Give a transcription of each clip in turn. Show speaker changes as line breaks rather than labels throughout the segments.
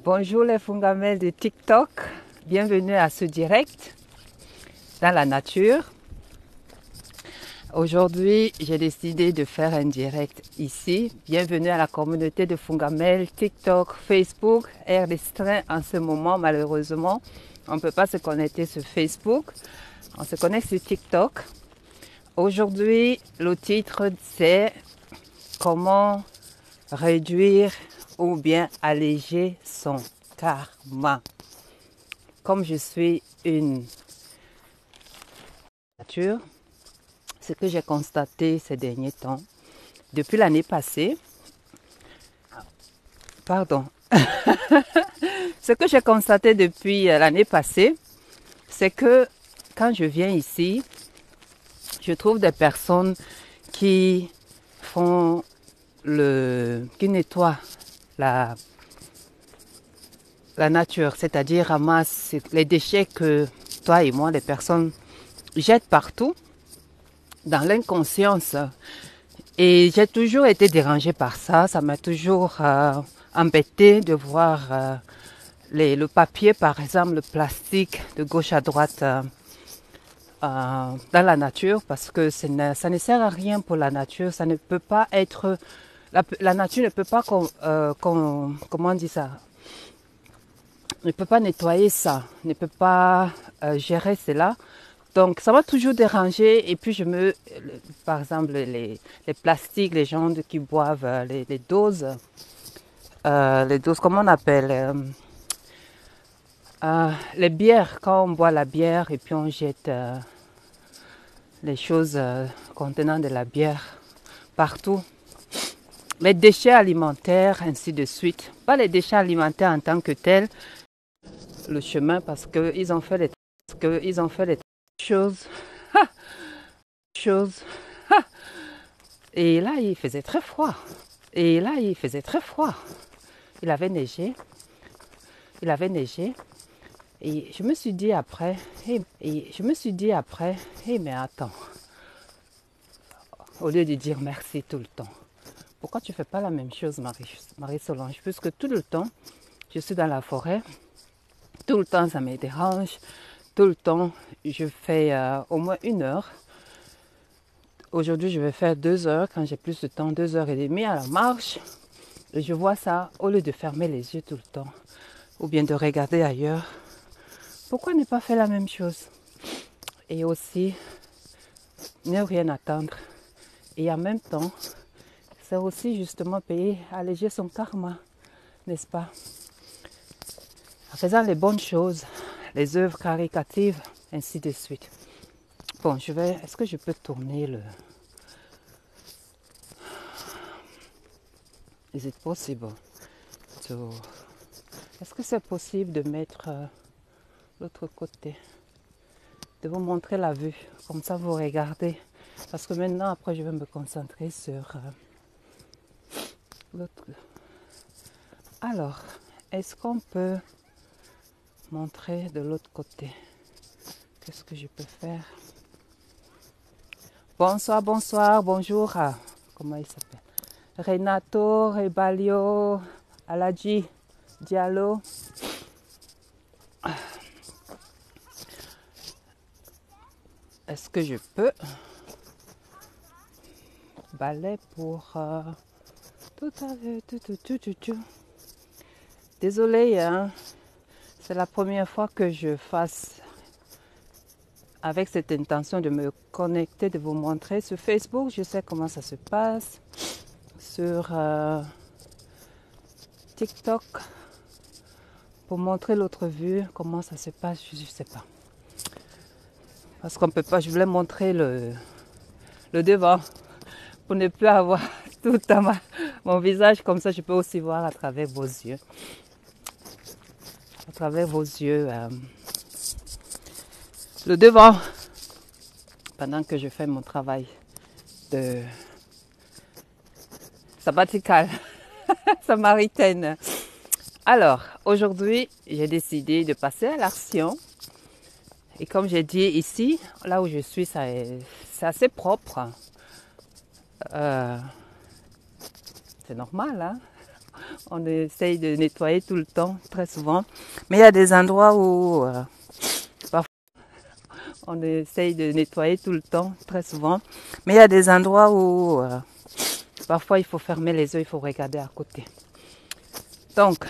Bonjour les Fungamels de TikTok, bienvenue à ce direct dans la nature. Aujourd'hui, j'ai décidé de faire un direct ici. Bienvenue à la communauté de Fungamels, TikTok, Facebook. Est restreint en ce moment, malheureusement. On ne peut pas se connecter sur Facebook. On se connecte sur TikTok. Aujourd'hui, le titre c'est comment réduire ou bien alléger son karma. Comme je suis une nature, ce que j'ai constaté ces derniers temps, depuis l'année passée, ce que j'ai constaté depuis l'année passée, c'est que quand je viens ici, je trouve des personnes qui qui nettoient la nature, c'est-à-dire ramassent les déchets que toi et moi, les personnes, jettent partout dans l'inconscience. Et j'ai toujours été dérangée par ça. Ça m'a toujours embêtée de voir le papier, par exemple, le plastique de gauche à droite dans la nature, parce que ça ne sert à rien pour la nature. Ça ne peut pas être... La nature ne peut pas... comment on dit ça? Ne peut pas nettoyer ça, ne peut pas gérer cela. Donc ça m'a toujours dérangé. Et puis par exemple, les plastiques, les gens qui boivent les doses, comment on appelle les bières, quand on boit la bière et puis on jette les choses contenant de la bière partout. Les déchets alimentaires, ainsi de suite. Pas les déchets alimentaires en tant que tels, le chemin, parce qu'ils ont fait les choses. Et là, il faisait très froid. Il avait neigé. Et je me suis dit après, mais attends, au lieu de dire merci tout le temps, pourquoi tu ne fais pas la même chose, Marie-Solange? Puisque tout le temps, je suis dans la forêt, tout le temps, ça me dérange, tout le temps, je fais au moins 1 heure. Aujourd'hui, je vais faire 2 heures quand j'ai plus de temps, 2h30 à la marche. Et je vois ça, au lieu de fermer les yeux tout le temps, ou bien de regarder ailleurs, pourquoi ne pas faire la même chose? Et aussi, ne rien attendre. Et en même temps, c'est aussi justement alléger son karma, n'est-ce pas? En faisant les bonnes choses, les œuvres caritatives, ainsi de suite. Bon, est-ce que je peux tourner le... Is it possible Est-ce que c'est possible de mettre l'autre côté? De vous montrer la vue. Comme ça, vous regardez. Parce que maintenant, après, je vais me concentrer sur l'autre. Alors, est-ce qu'on peut montrer de l'autre côté? Qu'est-ce que je peux faire? Bonsoir, bonjour. Comment il s'appelle? Renato, Rebalio, Aladji, Diallo. Est-ce que je peux balai pour tout à fait. Désolée, hein? C'est la première fois que je fasse avec cette intention de me connecter, de vous montrer sur Facebook. Je sais comment ça se passe. Sur TikTok, pour montrer l'autre vue, comment ça se passe, je ne sais pas. Parce qu'on peut pas, je voulais montrer le devant pour ne plus avoir tout mon visage, comme ça je peux aussi voir à travers vos yeux. Le devant, pendant que je fais mon travail de sabbatical, samaritaine. Alors, aujourd'hui, j'ai décidé de passer à l'action. Et comme j'ai dit ici, là où je suis, c'est assez propre. C'est normal, hein? On essaye de nettoyer tout le temps, très souvent. Mais il y a des endroits où parfois on essaye de nettoyer tout le temps, très souvent. Mais il y a des endroits où parfois il faut fermer les yeux, il faut regarder à côté. Donc,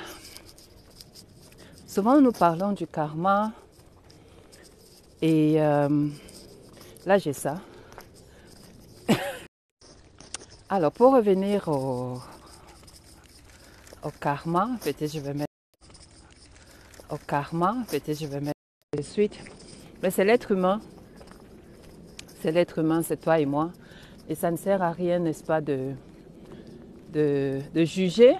souvent nous parlons du karma. Et là j'ai ça. Alors pour revenir au karma, peut-être je vais mettre de suite. Mais c'est l'être humain. C'est l'être humain, c'est toi et moi. Et ça ne sert à rien, n'est-ce pas, de juger.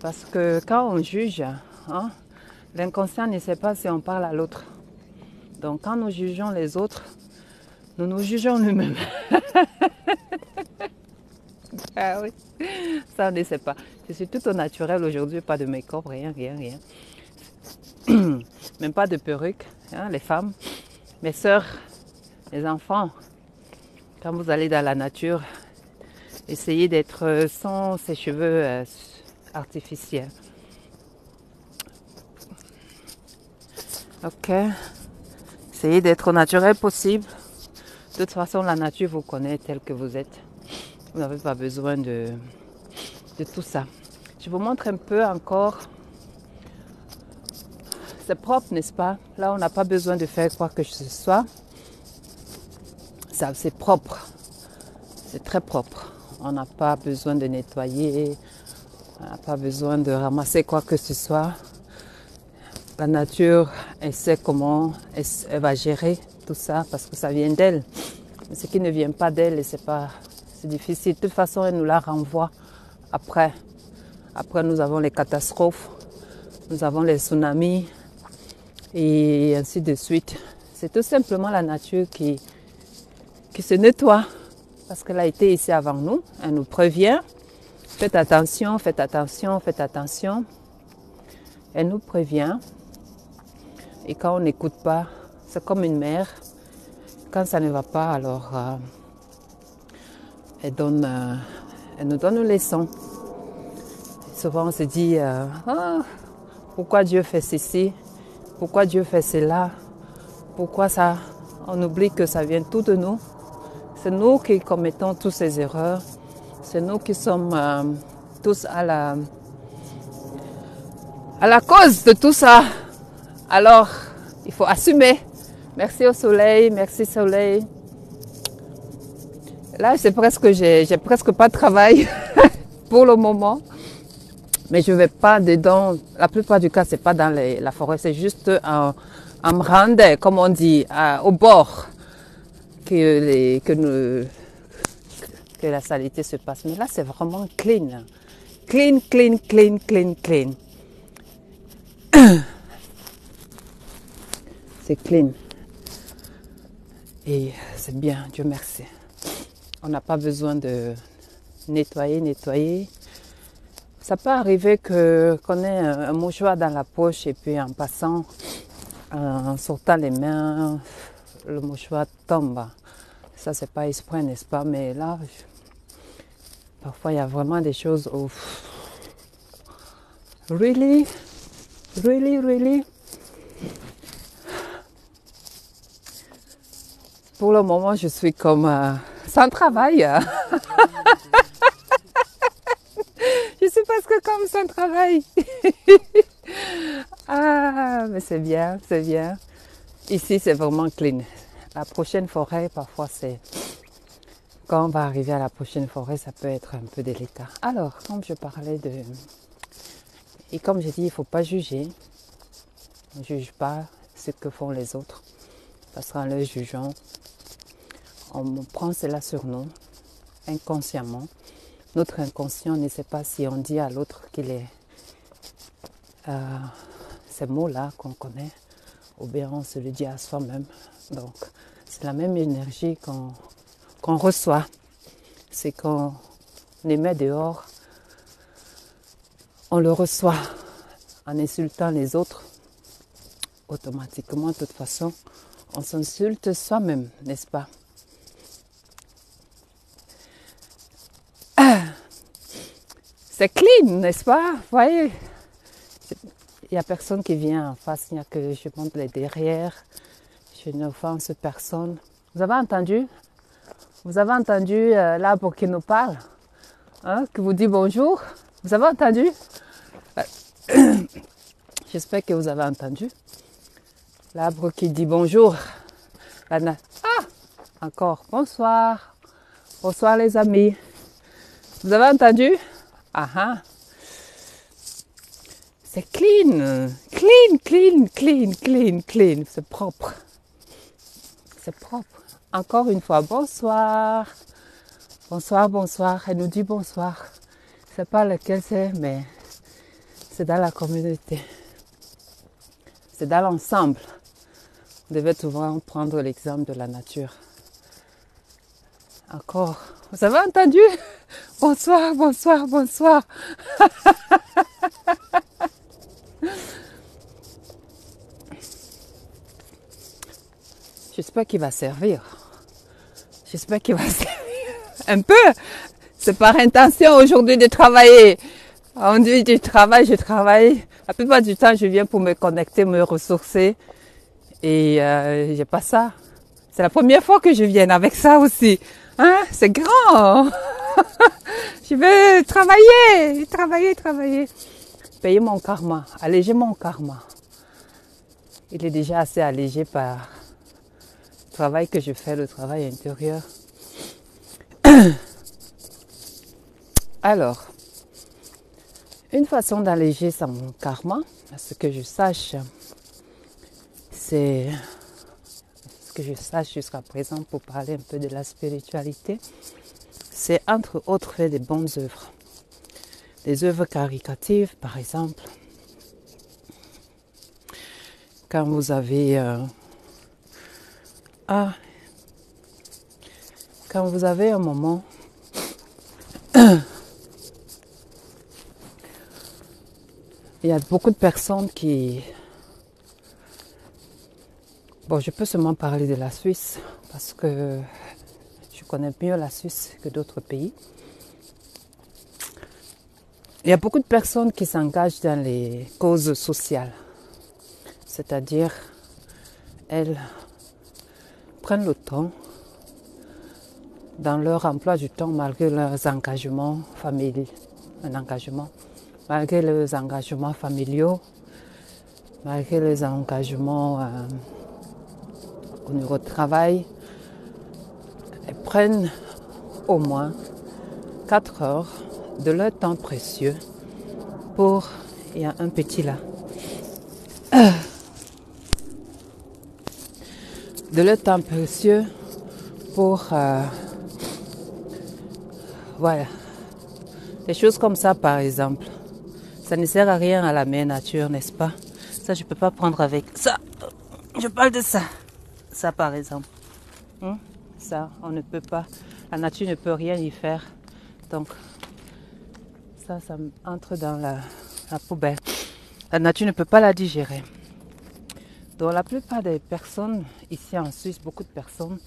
Parce que quand on juge, hein, l'inconscient ne sait pas si on parle à l'autre. Donc quand nous jugeons les autres, nous nous jugeons nous-mêmes. Ah oui, ça on ne sait pas. Je suis tout au naturel aujourd'hui, pas de make-up, rien. Même pas de perruque, hein, les femmes. Mes sœurs, les enfants, quand vous allez dans la nature, essayez d'être sans ces cheveux artificiels. Ok. Essayez d'être au naturel possible. De toute façon, la nature vous connaît tel que vous êtes. Vous n'avez pas besoin de tout ça. Je vous montre un peu encore. C'est propre, n'est-ce pas? Là, on n'a pas besoin de faire quoi que ce soit. Ça, c'est propre. C'est très propre. On n'a pas besoin de nettoyer. On n'a pas besoin de ramasser quoi que ce soit. La nature, elle sait comment elle va gérer tout ça parce que ça vient d'elle. Mais ce qui ne vient pas d'elle, c'est difficile. De toute façon, elle nous la renvoie après. Après, nous avons les catastrophes, nous avons les tsunamis et ainsi de suite. C'est tout simplement la nature qui se nettoie parce qu'elle a été ici avant nous. Elle nous prévient. Faites attention, faites attention, faites attention. Elle nous prévient. Et quand on n'écoute pas, c'est comme une mère. Quand ça ne va pas, alors elle nous donne une leçon. Souvent on se dit, pourquoi Dieu fait ceci? Pourquoi Dieu fait cela? Pourquoi ça? On oublie que ça vient tout de nous. C'est nous qui commettons toutes ces erreurs. C'est nous qui sommes tous à la cause de tout ça. Alors, il faut assumer. Merci au soleil, merci soleil. Là, j'ai presque pas de travail pour le moment. Mais je ne vais pas dedans. La plupart du cas, c'est pas dans la forêt. C'est juste en rande, comme on dit, au bord que la saleté se passe. Mais là, c'est vraiment clean. Clean, clean, clean, clean, clean. C'est clean. Et c'est bien, Dieu merci. On n'a pas besoin de nettoyer. Ça peut arriver qu'on ait un mouchoir dans la poche et puis en passant, en sortant les mains, le mouchoir tombe. Ça, c'est pas exprès, n'est-ce pas? Mais là, parfois, il y a vraiment des choses où... Really? Really, really? Pour le moment, je suis comme sans travail. Je suis presque comme sans travail. Ah, mais c'est bien, c'est bien. Ici, c'est vraiment clean. La prochaine forêt, parfois, c'est... Quand on va arriver à la prochaine forêt, ça peut être un peu délicat. Alors, comme je parlais de... Et comme j'ai dit, il ne faut pas juger. On ne juge pas ce que font les autres. Parce qu'en le jugeant, on prend cela sur nous, inconsciemment. Notre inconscient ne sait pas si on dit à l'autre qu'il est ces mots-là qu'on connaît, ou bien on se le dit à soi-même. Donc, c'est la même énergie qu'on reçoit. C'est qu'on émet dehors, on le reçoit en insultant les autres. Automatiquement, de toute façon, on s'insulte soi-même, n'est-ce pas? C'est clean, n'est-ce pas? Vous voyez, il n'y a personne qui vient en face, il n'y a que je monte les derrière. Je n'offense personne. Vous avez entendu? Vous avez entendu l'arbre qui nous parle, hein, qui vous dit bonjour? Vous avez entendu? J'espère que vous avez entendu. L'arbre qui dit bonjour. Encore bonsoir. Bonsoir les amis. Vous avez entendu? Ah ah. C'est clean. Clean, clean, clean, clean, clean. C'est propre. C'est propre. Encore une fois, bonsoir. Bonsoir, bonsoir. Elle nous dit bonsoir. Je ne sais pas lequel c'est, mais c'est dans la communauté. C'est dans l'ensemble. On devait souvent prendre l'exemple de la nature. Encore. Vous avez entendu? Bonsoir, bonsoir, bonsoir. J'espère qu'il va servir. J'espère qu'il va servir. Un peu. C'est par intention aujourd'hui de travailler. On dit du travail, je travaille. La plupart du temps, je viens pour me connecter, me ressourcer. Et j'ai pas ça. C'est la première fois que je viens avec ça aussi. Hein? C'est grand. Je veux travailler, travailler, travailler. Payer mon karma, alléger mon karma. Il est déjà assez allégé par le travail que je fais, le travail intérieur. Alors, une façon d'alléger son karma, à ce que je sache, c'est ce que je sache jusqu'à présent pour parler un peu de la spiritualité, c'est entre autres faire des bonnes œuvres. Des œuvres caritatives, par exemple. Quand vous avez quand vous avez un moment il y a beaucoup de personnes qui... Bon, je peux seulement parler de la Suisse parce que je connais mieux la Suisse que d'autres pays. Il y a beaucoup de personnes qui s'engagent dans les causes sociales. C'est-à-dire, elles prennent le temps dans leur emploi du temps malgré leurs engagements familiaux, malgré leurs engagements familiaux, malgré les engagements au niveau de travail. Elles prennent au moins 4 heures de leur temps précieux pour... Il y a un petit là. De leur temps précieux pour... voilà. Des choses comme ça, par exemple. Ça ne sert à rien à la mère nature, n'est-ce pas? Ça, je ne peux pas prendre avec ça. Je parle de ça. Ça, par exemple. Ça, on ne peut pas. La nature ne peut rien y faire. Donc, ça entre dans la poubelle. La nature ne peut pas la digérer. Donc, la plupart des personnes, ici en Suisse, beaucoup de personnes,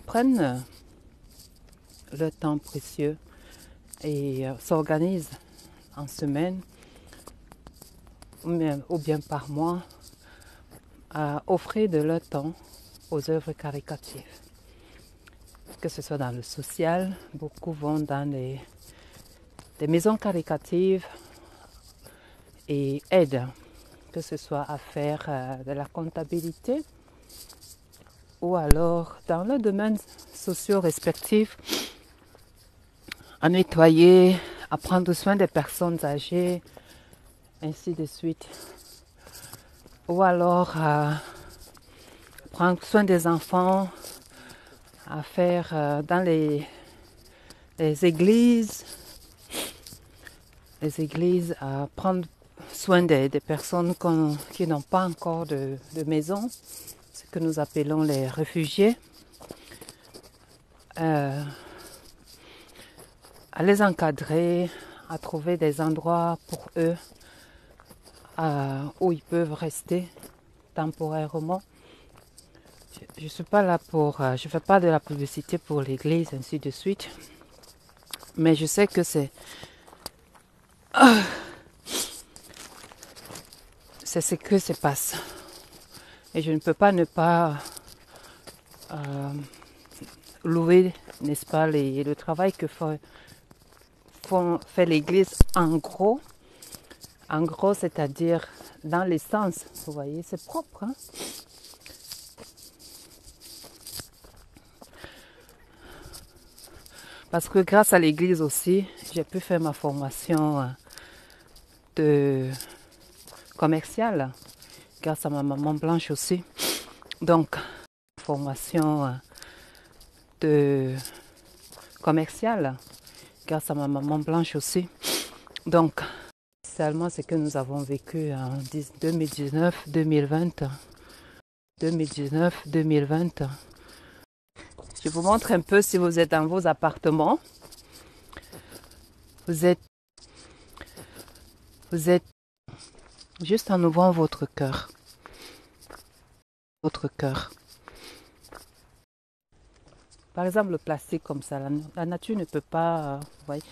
prennent leur temps précieux et s'organisent en semaine ou bien par mois à offrir de leur temps aux œuvres caritatives. Que ce soit dans le social, beaucoup vont dans des maisons caritatives et aident, que ce soit à faire de la comptabilité ou alors dans leurs domaines sociaux respectifs, à nettoyer, à prendre soin des personnes âgées, ainsi de suite. Ou alors à prendre soin des enfants, à faire dans les églises, à prendre soin des personnes qui n'ont pas encore de maison, ce que nous appelons les réfugiés, à les encadrer, à trouver des endroits pour eux où ils peuvent rester temporairement. Je suis pas là pour... je fais pas de la publicité pour l'église, ainsi de suite. Mais je sais que c'est ce que se passe. Et je ne peux pas ne pas louer, n'est-ce pas, le travail que fait l'Église en gros. En gros, c'est-à-dire dans l'essence. Vous voyez, c'est propre. Hein? Parce que grâce à l'Église aussi, j'ai pu faire ma formation de commerciale. Grâce à ma maman Blanche aussi. Donc, formation de commerciale. Grâce à ma maman Blanche aussi. Donc, seulement ce que nous avons vécu en 2019, 2020. 2019, 2020. Je vous montre un peu si vous êtes dans vos appartements. Vous êtes juste en ouvrant votre cœur. Votre cœur. Par exemple, le plastique comme ça, la nature ne peut pas... vous voyez,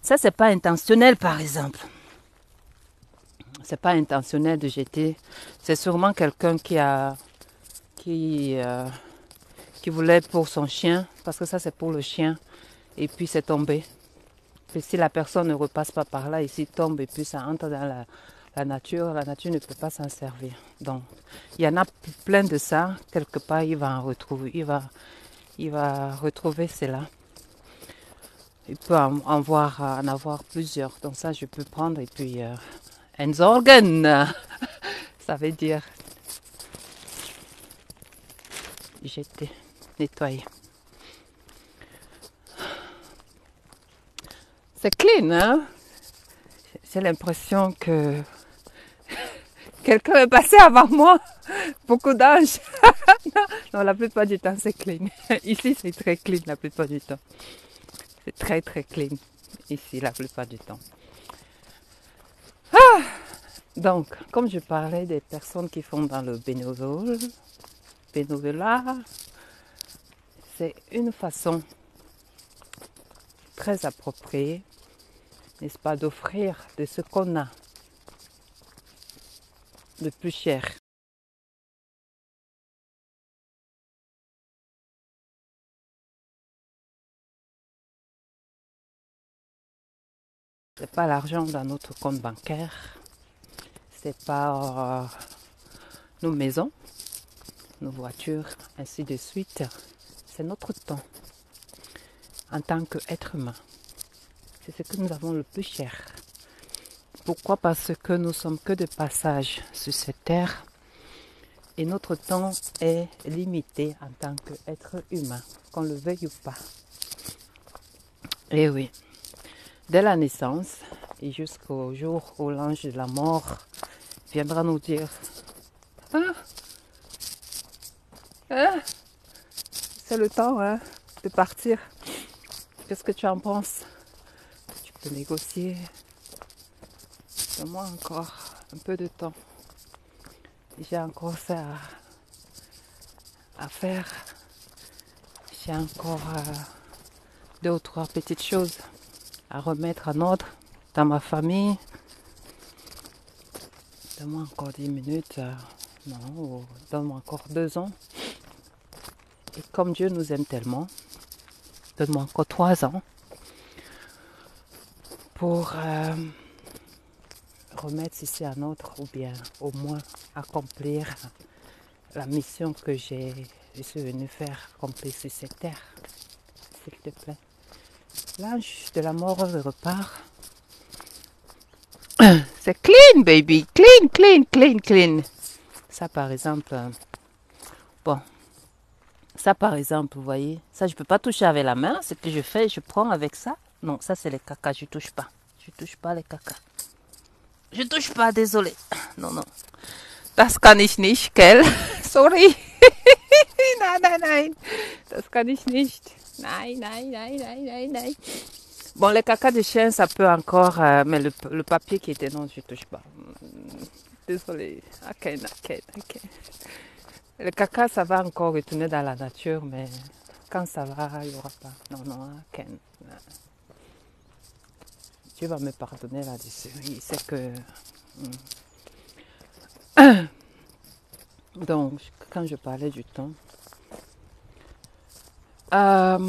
ça, c'est pas intentionnel, par exemple. C'est pas intentionnel de jeter. C'est sûrement quelqu'un qui voulait pour son chien, parce que ça, c'est pour le chien. Et puis, c'est tombé. Et si la personne ne repasse pas par là, ici tombe et puis ça entre dans la nature ne peut pas s'en servir. Donc, il y en a plein de ça. Quelque part, il va en retrouver. Il va retrouver cela. Il peut en avoir plusieurs. Donc ça, je peux prendre et puis entsorgen. Ça veut dire jeter, nettoyer. C'est clean, hein? J'ai l'impression que quelqu'un est passé avant moi. Beaucoup d'âge. Non, la plupart du temps, c'est clean. Ici, c'est très clean la plupart du temps. C'est très, très clean. Ici, la plupart du temps. Donc, comme je parlais des personnes qui font dans le bénévolat, c'est une façon très appropriée, n'est-ce pas, d'offrir de ce qu'on a de plus cher. C'est pas l'argent dans notre compte bancaire, c'est pas nos maisons, nos voitures, ainsi de suite. C'est notre temps en tant qu'être humain. C'est ce que nous avons le plus cher. Pourquoi? Parce que nous sommes que de passage sur cette terre et notre temps est limité en tant qu'être humain, qu'on le veuille ou pas. Et oui, dès la naissance et jusqu'au jour où l'ange de la mort viendra nous dire c'est le temps de partir. Qu'est-ce que tu en penses? Tu peux négocier. Donne-moi encore un peu de temps. J'ai encore ça à faire. J'ai encore 2 ou 3 petites choses à remettre en ordre dans ma famille. Donne-moi encore 10 minutes. Non, donne-moi encore 2 ans. Et comme Dieu nous aime tellement, donne-moi encore 3 ans pour remettre ceci en ordre ou bien au moins accomplir la mission que je suis venue faire accomplir sur cette terre. S'il te plaît. L'ange de la mort repart. C'est clean, baby. Clean, clean, clean, clean. Ça, par exemple. Bon. Ça, par exemple, vous voyez. Ça, je ne peux pas toucher avec la main. Ce que je fais, je prends avec ça. Non, ça, c'est les caca. Je ne touche pas. Je ne touche pas les caca. Je ne touche pas, désolé. Non, non. Das kann ich nicht, gell? Sorry. Nein, nein, nein. Das kann ich nicht. Nein, nein, nein, nein, nein, nein. Bon, les caca de chien, ça peut encore, mais le papier qui était, non, je ne touche pas. Désolé. Ok. Le caca, ça va encore retourner dans la nature, mais Quand ça va, il n'y aura pas. Non, non, Ken. Dieu va me pardonner là-dessus. Il sait que... Donc, quand je parlais du temps, quand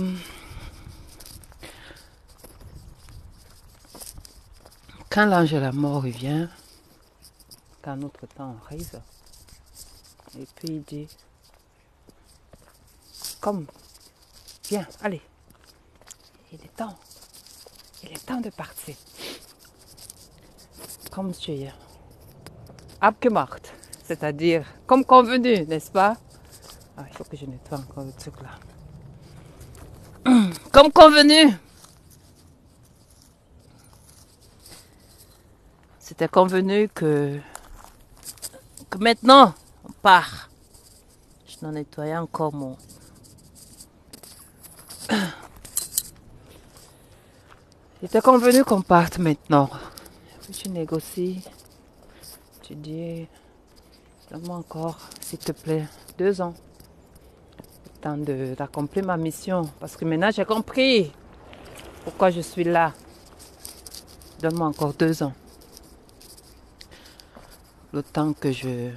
l'ange de la mort revient, quand notre temps arrive, et puis il dit, comme, viens, allez, il est temps de partir. Comme tu es abgemacht, c'est-à-dire comme convenu, n'est-ce pas? Ah, il faut que je nettoie encore le truc là. Comme convenu. C'était convenu que maintenant, on part. Je dois nettoyer encore mon... C'était convenu qu'on parte maintenant. Tu négocies. Tu dis, donne-moi encore, s'il te plaît, 2 ans. Le temps d'accomplir ma mission. Parce que maintenant, j'ai compris pourquoi je suis là. Donne-moi encore 2 ans. Le temps que je...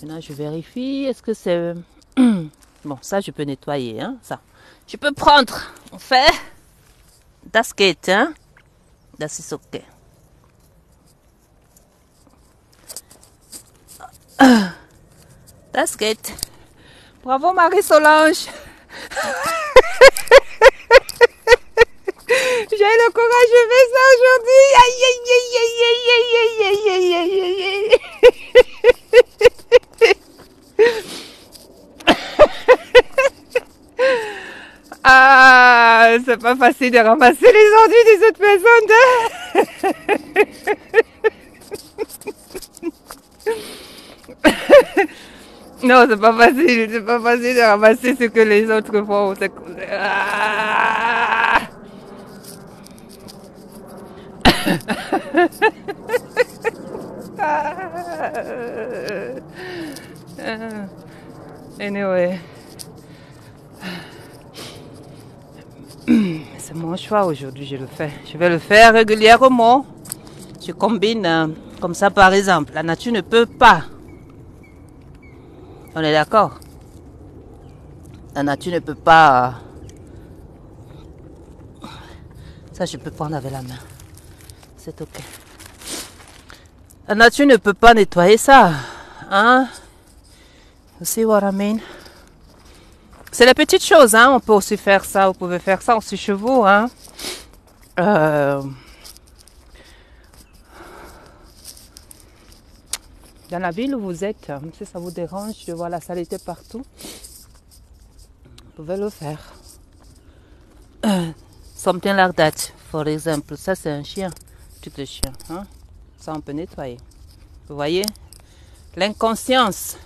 Maintenant, je vérifie. Est-ce que c'est... Bon, ça, je peux nettoyer, hein, ça. Je peux prendre. On fait... Das geht, hein. Das ist okay. Das geht. Bravo, Marie-Solange. J'ai le courage de faire ça aujourd'hui. Aïe, aïe, aïe, aïe, aïe, aïe, aïe, aïe, aïe, aïe. Ah, c'est pas facile de ramasser les enduits des autres personnes. Non, c'est pas facile de ramasser ce que les autres font. Ah. Anyway. C'est mon choix aujourd'hui, je le fais. Je vais le faire régulièrement. Je combine comme ça par exemple. La nature ne peut pas. On est d'accord? La nature ne peut pas... Ça, je peux prendre avec la main. C'est ok. La nature ne peut pas nettoyer ça. Hein? You see what I mean? C'est les petites choses, hein. On peut aussi faire ça. Vous pouvez faire ça aussi chez vous, hein. Dans la ville où vous êtes, si ça vous dérange de voir la saleté partout, vous pouvez le faire. Something like that, for example. Ça, c'est un chien. Tout le chien, hein. Ça, on peut nettoyer. Vous voyez? L'inconscience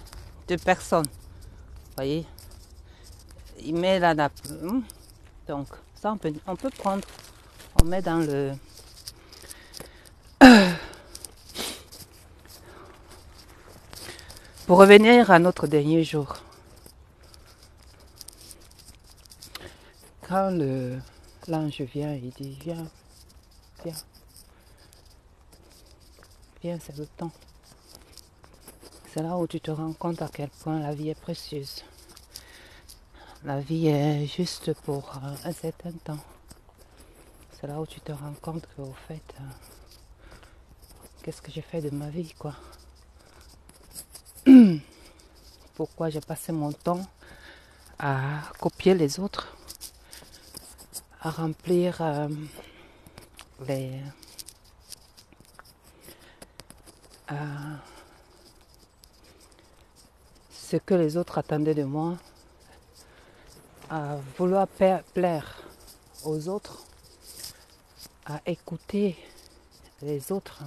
de personne. Vous voyez? Il met la nappe. Donc, ça, on peut prendre. On met dans le... Pour revenir à notre dernier jour. Quand l'ange vient, il dit, viens, viens. Viens, c'est le temps. C'est là où tu te rends compte à quel point la vie est précieuse. La vie est juste pour un certain temps. C'est là où tu te rends compte qu'au fait, qu'est-ce que j'ai fait de ma vie, quoi. Pourquoi j'ai passé mon temps à copier les autres, à remplir ce que les autres attendaient de moi, à vouloir plaire aux autres, à écouter les autres,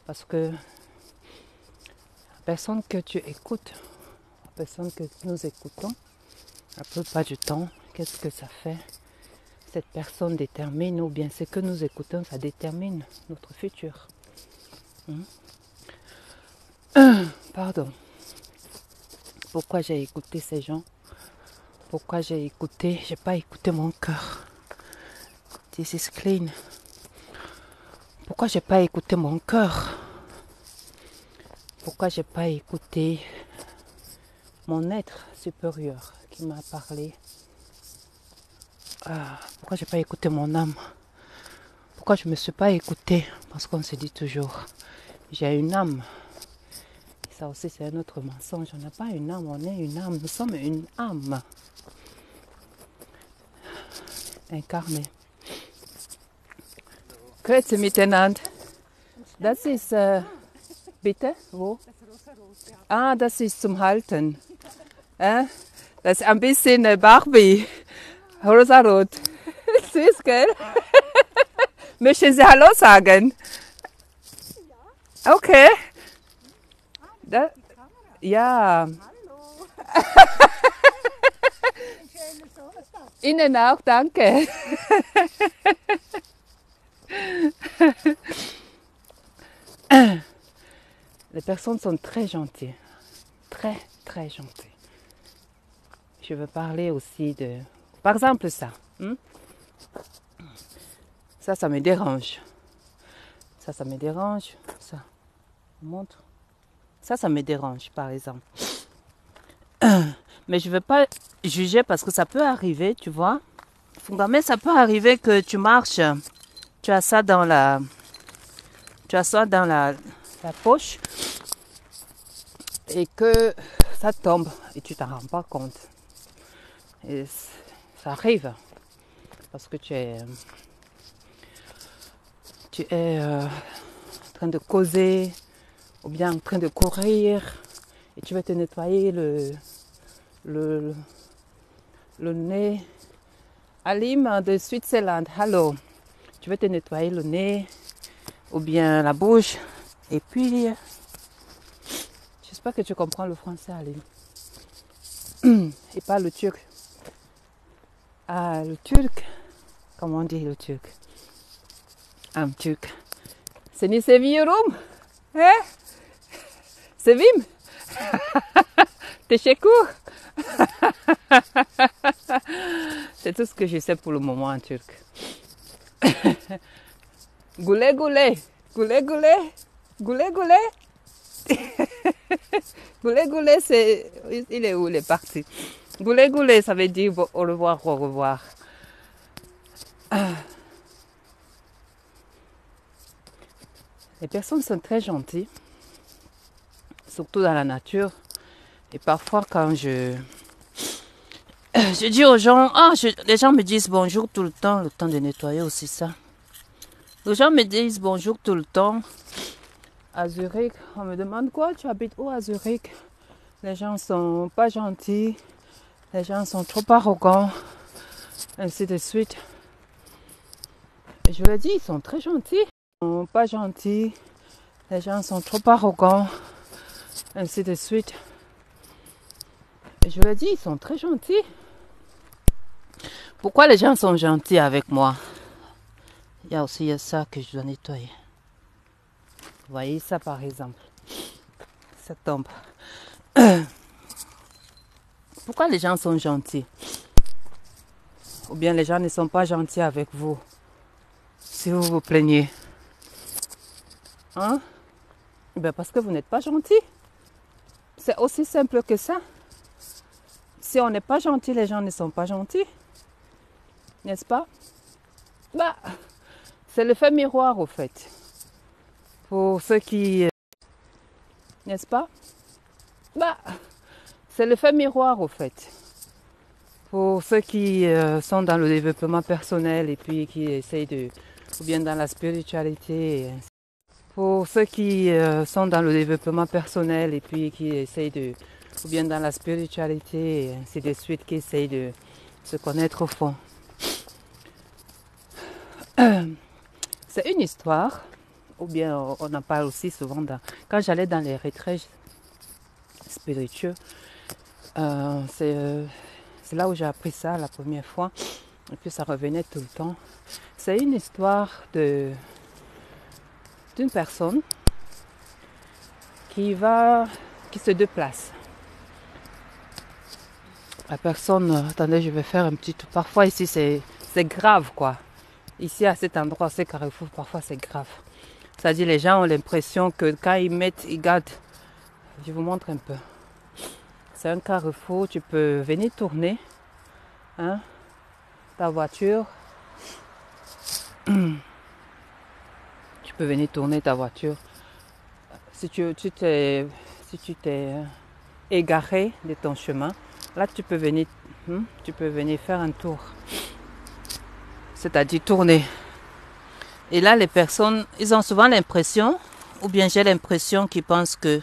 parce que la personne que tu écoutes, la personne que nous écoutons, la plupart du temps, qu'est-ce que ça fait? Cette personne détermine, ou bien ce que nous écoutons, ça détermine notre futur. Pardon. Pourquoi j'ai écouté ces gens? Pourquoi j'ai pas écouté mon cœur. This is clean. Pourquoi j'ai pas écouté mon cœur? Pourquoi j'ai pas écouté mon être supérieur qui m'a parlé? Pourquoi j'ai pas écouté mon âme? Pourquoi je me suis pas écoutée? Parce qu'on se dit toujours, j'ai une âme. Et ça aussi c'est un autre mensonge. On n'a pas une âme, on est une âme. Nous sommes une âme incarnée. Grüezi miteinander. Das ist, bitte, wo? Ah, das ist zum Halten. Das ist ein bisschen Barbie. Rosarot. Süß, gell? Möchten Sie Hallo sagen? Okay. Ja. Ihnen auch, danke. Les personnes sont très gentilles. Très, très gentilles. Je veux parler aussi de... Par exemple, ça. Ça me dérange. Ça me dérange. Ça, montre. Ça me dérange, par exemple. Mais je ne veux pas juger parce que ça peut arriver, tu vois. Mais ça peut arriver que tu marches, tu as ça dans la poche et que ça tombe et tu t'en rends pas compte. Et ça arrive parce que tu es en train de causer ou bien en train de courir et tu vas te nettoyer le nez. Alim de Switzerland, hello. Tu vas te nettoyer le nez ou bien la bouche et puis j'espère que tu comprends le français, Alim. Et pas le turc. Ah, le turc. Comment on dit le turc? Un turc. C'est ni seviyorum. Hein? Sevim? Teşekkür. C'est tout ce que je sais pour le moment en turc. Goulé goulé. Goulé goulé. Goulé goulé. Goulé goulé, c'est... Il est où? Il est parti. Goulé goulé, ça veut dire au revoir, au revoir. Les personnes sont très gentilles, surtout dans la nature. Et parfois, quand je dis aux gens, les gens me disent bonjour tout le temps de nettoyer aussi ça. Les gens me disent bonjour tout le temps. À Zurich, on me demande quoi, tu habites où à Zurich? Les gens sont pas gentils, les gens sont trop arrogants, ainsi de suite. Et je leur dis, ils sont très gentils. Ils sont pas gentils, les gens sont trop arrogants, ainsi de suite. Et je leur dis, ils sont très gentils. Pourquoi les gens sont gentils avec moi? Il y a aussi ça que je dois nettoyer. Vous voyez ça par exemple. Ça tombe. Pourquoi les gens sont gentils? Ou bien les gens ne sont pas gentils avec vous? Si vous vous plaignez. Hein? Ben parce que vous n'êtes pas gentil. C'est aussi simple que ça. Si on n'est pas gentil, les gens ne sont pas gentils. N'est-ce pas? Bah, c'est l'effet miroir au fait. Pour ceux qui... N'est-ce pas? Bah, c'est l'effet miroir au fait. Pour ceux qui sont dans le développement personnel et puis qui essayent de... Ou bien dans la spiritualité. Pour ceux qui sont dans le développement personnel et puis qui essayent de... Ou bien dans la spiritualité et ainsi de suite, qui essayent de se connaître au fond. C'est une histoire, ou bien on en parle aussi souvent quand j'allais dans les retraits spiritueux. C'est là où j'ai appris ça la première fois, et puis ça revenait tout le temps. C'est une histoire d'une personne qui se déplace La personne, attendez, je vais faire un petit tour. Parfois ici c'est grave quoi. Ici à cet endroit, c'est carrefour, parfois c'est grave. C'est-à-dire les gens ont l'impression que quand ils mettent, ils gardent. Je vous montre un peu. C'est un carrefour, tu peux venir tourner hein, ta voiture. Tu peux venir tourner ta voiture. Si tu t'es égaré de ton chemin, là tu peux venir faire un tour. C'est-à-dire tourner. Et là les personnes, ils ont souvent l'impression, ou bien j'ai l'impression qu'ils pensent que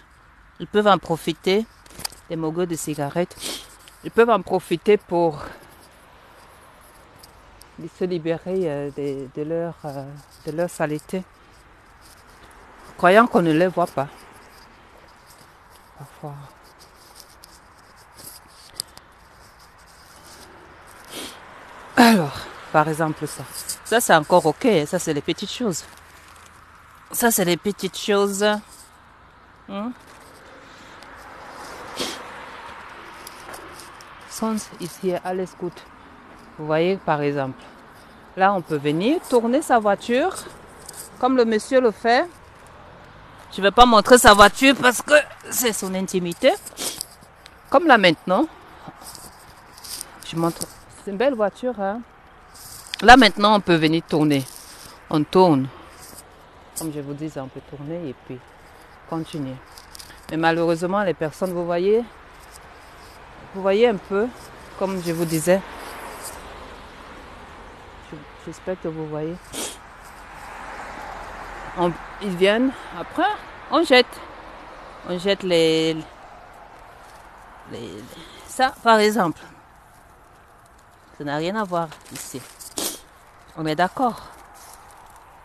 ils peuvent en profiter, des mogos de cigarettes, ils peuvent en profiter pour se libérer de leur saleté, croyant qu'on ne les voit pas. Parfois. Alors, par exemple ça. Ça c'est encore ok, ça c'est les petites choses. Ça c'est les petites choses. Sonst ist hier alles gut. Vous voyez par exemple. Là on peut venir tourner sa voiture comme le monsieur le fait. Je ne vais pas montrer sa voiture parce que c'est son intimité. Comme là maintenant. Je montre. C'est une belle voiture. Hein? Là maintenant on peut venir tourner. On tourne. Comme je vous disais, on peut tourner et puis continuer. Mais malheureusement les personnes, vous voyez un peu, comme je vous disais. J'espère que vous voyez. Ils viennent, après on jette. On jette ça par exemple. Ça n'a rien à voir ici. On est d'accord.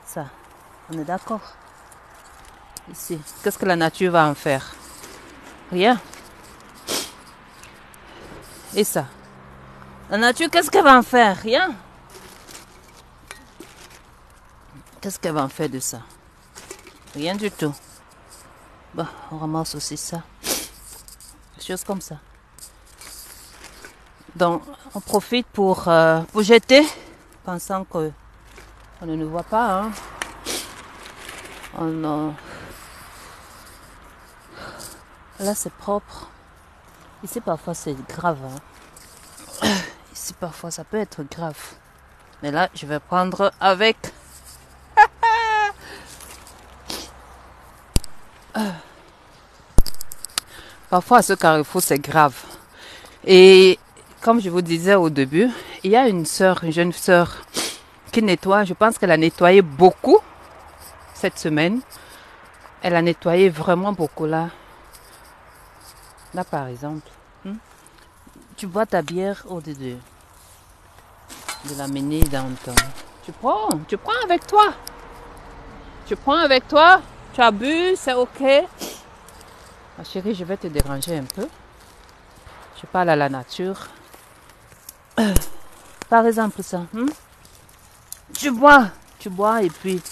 Ça, on est d'accord. Ici, qu'est-ce que la nature va en faire? Rien. Et ça? La nature, qu'est-ce qu'elle va en faire? Rien. Qu'est-ce qu'elle va en faire de ça? Rien du tout. Bon, on ramasse aussi ça. Des choses comme ça. Donc, on profite pour jeter, pensant que on ne nous voit pas. Hein. Là, c'est propre. Ici, parfois, c'est grave. Hein. Ici, parfois, ça peut être grave. Mais là, je vais prendre avec. Parfois, à ce carrefour, c'est grave. Et comme je vous disais au début, il y a une jeune sœur, qui nettoie. Je pense qu'elle a nettoyé beaucoup cette semaine. Elle a nettoyé vraiment beaucoup là. Là, par exemple. Tu bois ta bière au lieu de l'amener dans ton... Tu prends avec toi. Tu prends avec toi. Tu as bu, c'est ok. Ma chérie, je vais te déranger un peu. Je parle à la nature. Par exemple, ça. Tu bois et puis...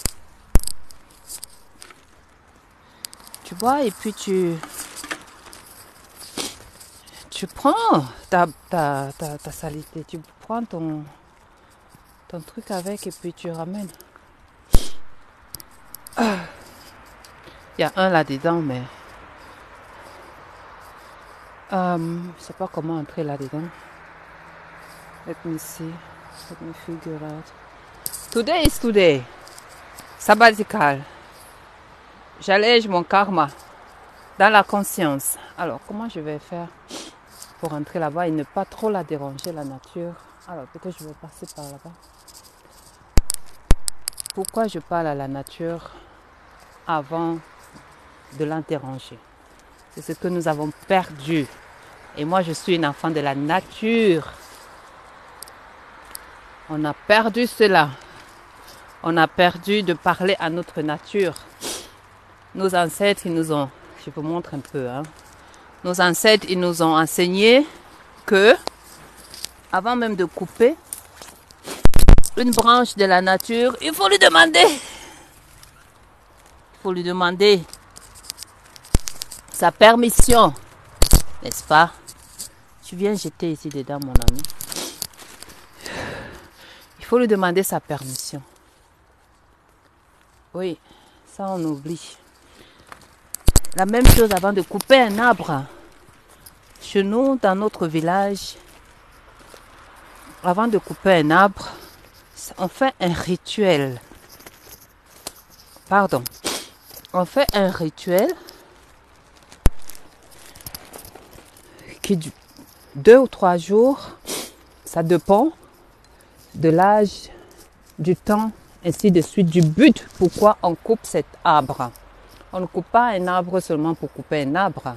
Tu bois et puis tu prends ta saleté. Tu prends ton truc avec et puis tu ramènes. Il y a un là-dedans, mais... je ne sais pas comment entrer là-dedans. Let me see. Let me figure out. Today is today. Sabbatical. J'allège mon karma dans la conscience. Alors, comment je vais faire pour entrer là-bas et ne pas trop la déranger, la nature? Alors, peut-être je vais passer par là-bas. Pourquoi je parle à la nature avant de la déranger? C'est ce que nous avons perdu. Et moi, je suis une enfant de la nature. On a perdu cela. On a perdu de parler à notre nature. Nos ancêtres, ils nous ont... Je vous montre un peu. Hein. Nos ancêtres, ils nous ont enseigné que, avant même de couper une branche de la nature, il faut lui demander. Il faut lui demander sa permission. N'est-ce pas? Tu viens jeter ici dedans, mon ami. Il faut lui demander sa permission. Oui, ça on oublie. La même chose avant de couper un arbre. Chez nous, dans notre village, avant de couper un arbre, on fait un rituel. Pardon. On fait un rituel qui dure 2 ou 3 jours. Ça dépend de l'âge, du temps, ainsi de suite, du but pourquoi on coupe cet arbre. On ne coupe pas un arbre seulement pour couper un arbre.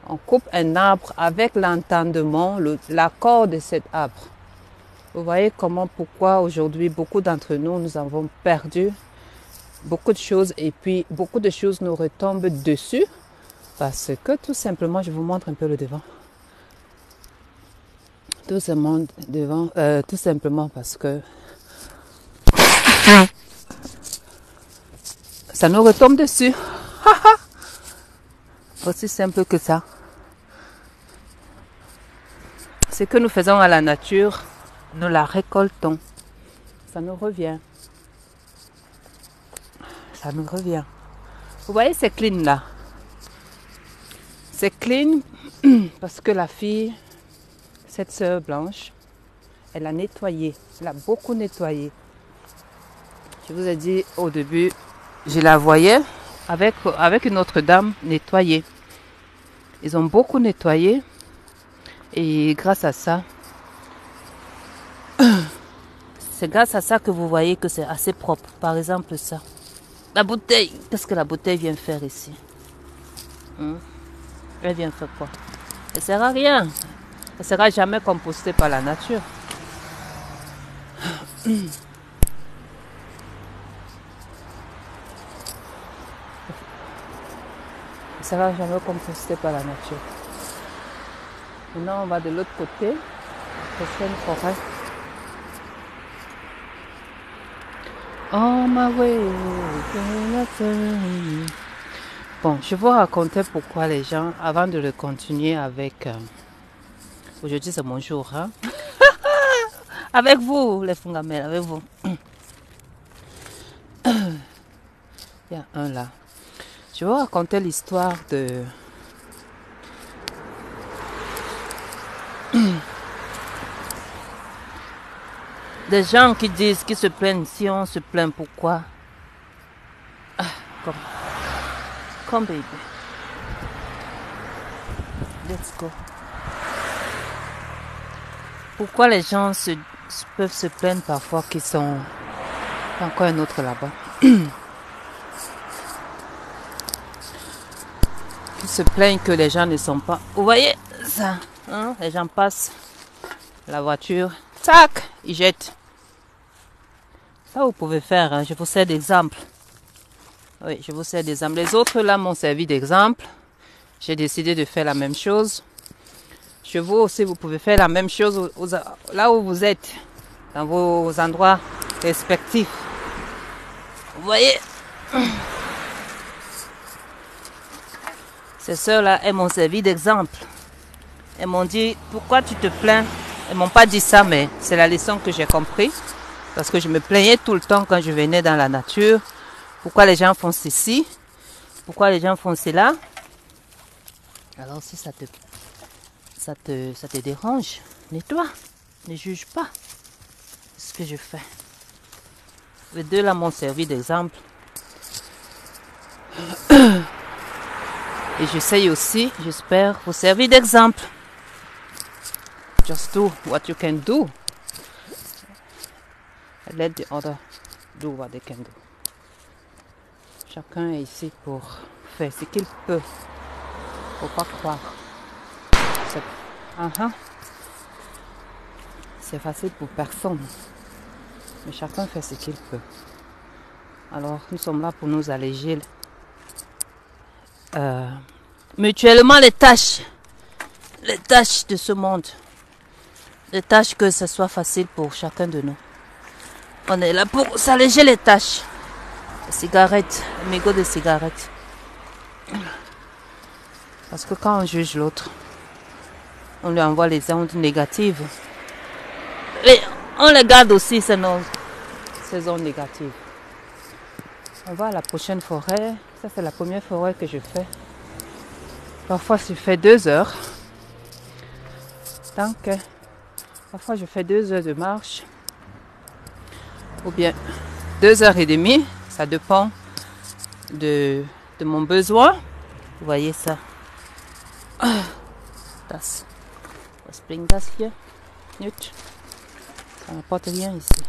On coupe un arbre avec l'entendement, l'accord de cet arbre. Vous voyez comment, pourquoi aujourd'hui, beaucoup d'entre nous, nous avons perdu beaucoup de choses et puis beaucoup de choses nous retombent dessus parce que tout simplement, je vous montre un peu le devant. Tout simplement parce que ça nous retombe dessus. Aussi simple que ça. Ce que nous faisons à la nature, nous la récoltons. Ça nous revient. Ça nous revient. Vous voyez ces clean là? C'est clean parce que la fille, cette sœur blanche, elle a nettoyé. Elle a beaucoup nettoyé. Je vous ai dit au début, je la voyais avec une autre dame nettoyer. Ils ont beaucoup nettoyé. Et grâce à ça, c'est grâce à ça que vous voyez que c'est assez propre. Par exemple ça. La bouteille, qu'est-ce que la bouteille vient faire ici? Elle vient faire quoi? Elle ne sert à rien. Elle ne sera jamais compostée par la nature. Elle ne sera jamais compostée par la nature. Maintenant, on va de l'autre côté. C'est une forêt. On my way. Bon, je vais vous raconter pourquoi les gens, avant de le continuer avec... aujourd'hui, c'est mon jour. Hein? Avec vous, les Fungamel, avec vous. Il y a un là. Je vais vous raconter l'histoire de... des gens qui disent, qui se plaignent. Si on se plaint, pourquoi? Come baby. Let's go. Pourquoi les gens peuvent se plaindre parfois qu'ils sont... Encore un autre là-bas. Ils se plaignent que les gens ne sont pas... Vous voyez ça, hein? Les gens passent la voiture. Tac, ils jettent. Ça, vous pouvez faire. Hein? Je vous sers d'exemple. Oui, je vous sers d'exemple. Les autres, là, m'ont servi d'exemple. J'ai décidé de faire la même chose. Chez vous aussi, vous pouvez faire la même chose là où vous êtes. Dans vos endroits respectifs. Vous voyez? Ces sœurs-là, elles m'ont servi d'exemple. Elles m'ont dit, pourquoi tu te plains? Elles m'ont pas dit ça, mais c'est la leçon que j'ai compris. Parce que je me plaignais tout le temps quand je venais dans la nature. Pourquoi les gens font ceci? Pourquoi les gens font cela? Alors si ça te dérange, nettoie. Ne juge pas ce que je fais. Les deux là m'ont servi d'exemple. Et j'essaye aussi, j'espère, vous servir d'exemple. Just do what you can do. And let the other do what they can do. Chacun est ici pour faire ce qu'il peut. Faut pas croire. C'est facile pour personne. Mais chacun fait ce qu'il peut. Alors, nous sommes là pour nous alléger mutuellement les tâches de ce monde. Les tâches que ce soit facile pour chacun de nous. On est là pour s'alléger les tâches. Les cigarettes, les mégots de cigarettes. Parce que quand on juge l'autre, On lui envoie les ondes négatives. Et on les garde aussi, ces ondes négatives. On va à la prochaine forêt. Ça, c'est la première forêt que je fais. Parfois, je fais 2 heures. Donc, parfois, je fais 2 heures de marche. Ou bien 2h30. Ça dépend de mon besoin. Vous voyez ça. Das. Was bringt das hier? Nicht. Ça n'apporte rien ici.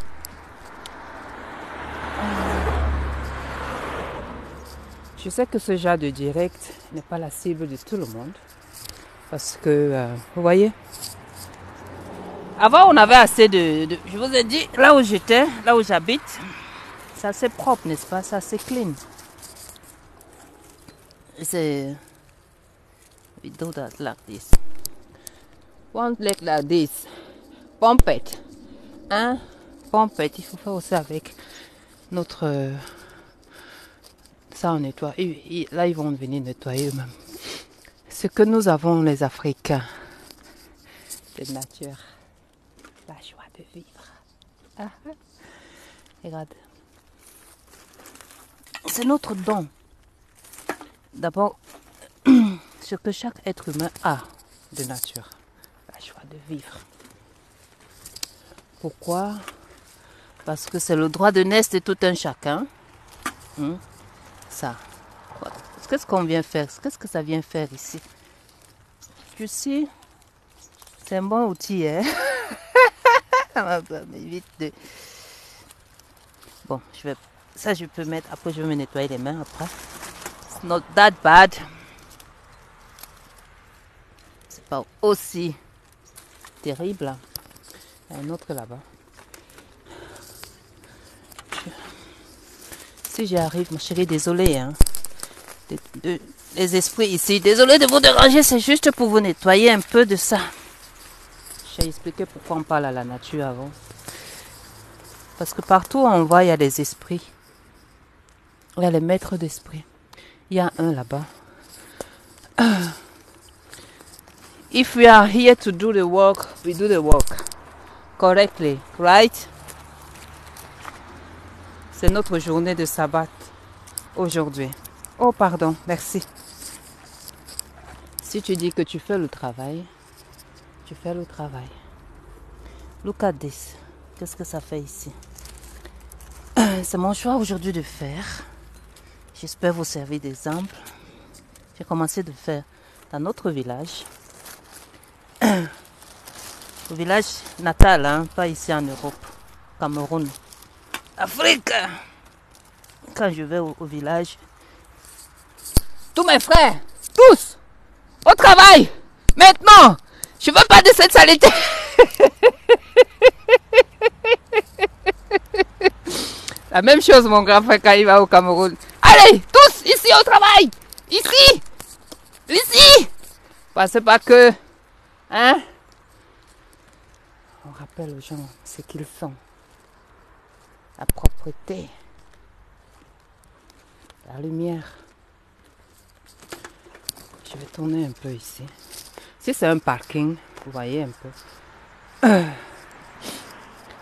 Je sais que ce genre de direct n'est pas la cible de tout le monde. Parce que, vous voyez, avant on avait assez de... Je vous ai dit, là où j'étais, là où j'habite, c'est assez propre, n'est-ce pas? C'est assez clean. C'est... We do that like this. One leg like this. Pump it. Hein? Pump it. Il faut faire aussi avec notre... ça on nettoie. Et là ils vont venir nettoyer eux-mêmes. Ce que nous avons les Africains. De nature. La joie de vivre. Ah, regarde. C'est notre don. D'abord, ce que chaque être humain a de nature. La joie de vivre. Pourquoi? Parce que c'est le droit de naître de tout un chacun. Ça. Qu'est-ce qu'on vient faire? Qu'est-ce que ça vient faire ici? Je sais. C'est un bon outil, hein? Bon, ça je peux mettre. Après, je vais me nettoyer les mains après. It's not that bad. C'est pas aussi terrible. Il y a un autre là-bas. Si j'y arrive, ma chérie, désolée, hein. Les esprits ici, désolée de vous déranger, c'est juste pour vous nettoyer un peu de ça. J'ai expliqué pourquoi on parle à la nature avant. Parce que partout où on va, il y a des esprits. Il y a les maîtres d'esprit. Il y a un là-bas. If we are here to do the work, we do the work correctly, right? C'est notre journée de sabbat aujourd'hui. Oh, pardon, merci. Si tu dis que tu fais le travail, tu fais le travail. Look at this. Qu'est-ce que ça fait ici? C'est mon choix aujourd'hui de faire. J'espère vous servir d'exemple. J'ai commencé de faire dans notre village. Au village natal, hein, pas ici en Europe. Cameroun. Afrique. Quand je vais au village, tous mes frères, tous, au travail. Maintenant, je ne veux pas de cette saleté. La même chose, mon grand frère, quand il va au Cameroun. Allez, tous, ici au travail. Ici. Ici. Pensez pas que... Hein? On rappelle aux gens ce qu'ils sont. La propreté. La lumière. Je vais tourner un peu ici. Si c'est un parking, vous voyez un peu.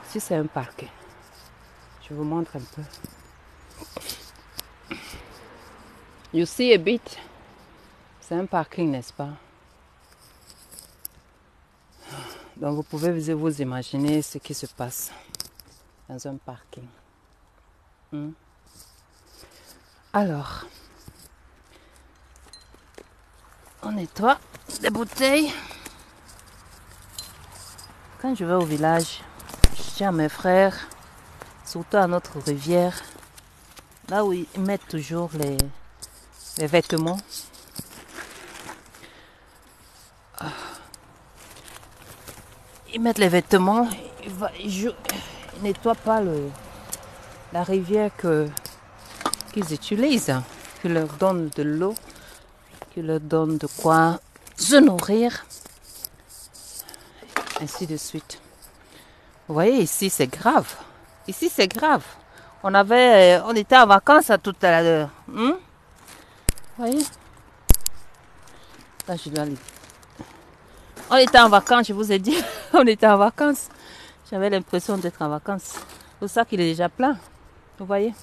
Si c'est un parking, je vous montre un peu. You see a bit. C'est un parking, n'est-ce pas? Donc vous pouvez vous imaginer ce qui se passe dans un parking. Alors, on nettoie les bouteilles. Quand je vais au village, je tiens à mes frères, surtout à notre rivière, là où ils mettent toujours les vêtements. Ils mettent les vêtements, ils nettoient pas la rivière qu'ils utilisent, qui leur donne de l'eau, qui leur donne de quoi se nourrir, ainsi de suite. Vous voyez, ici c'est grave. Ici c'est grave. On était en vacances à tout à l'heure. Vous voyez? Là, je dois aller. On était en vacances, je vous ai dit. On était en vacances. J'avais l'impression d'être en vacances. C'est pour ça qu'il est déjà plein. Vous voyez?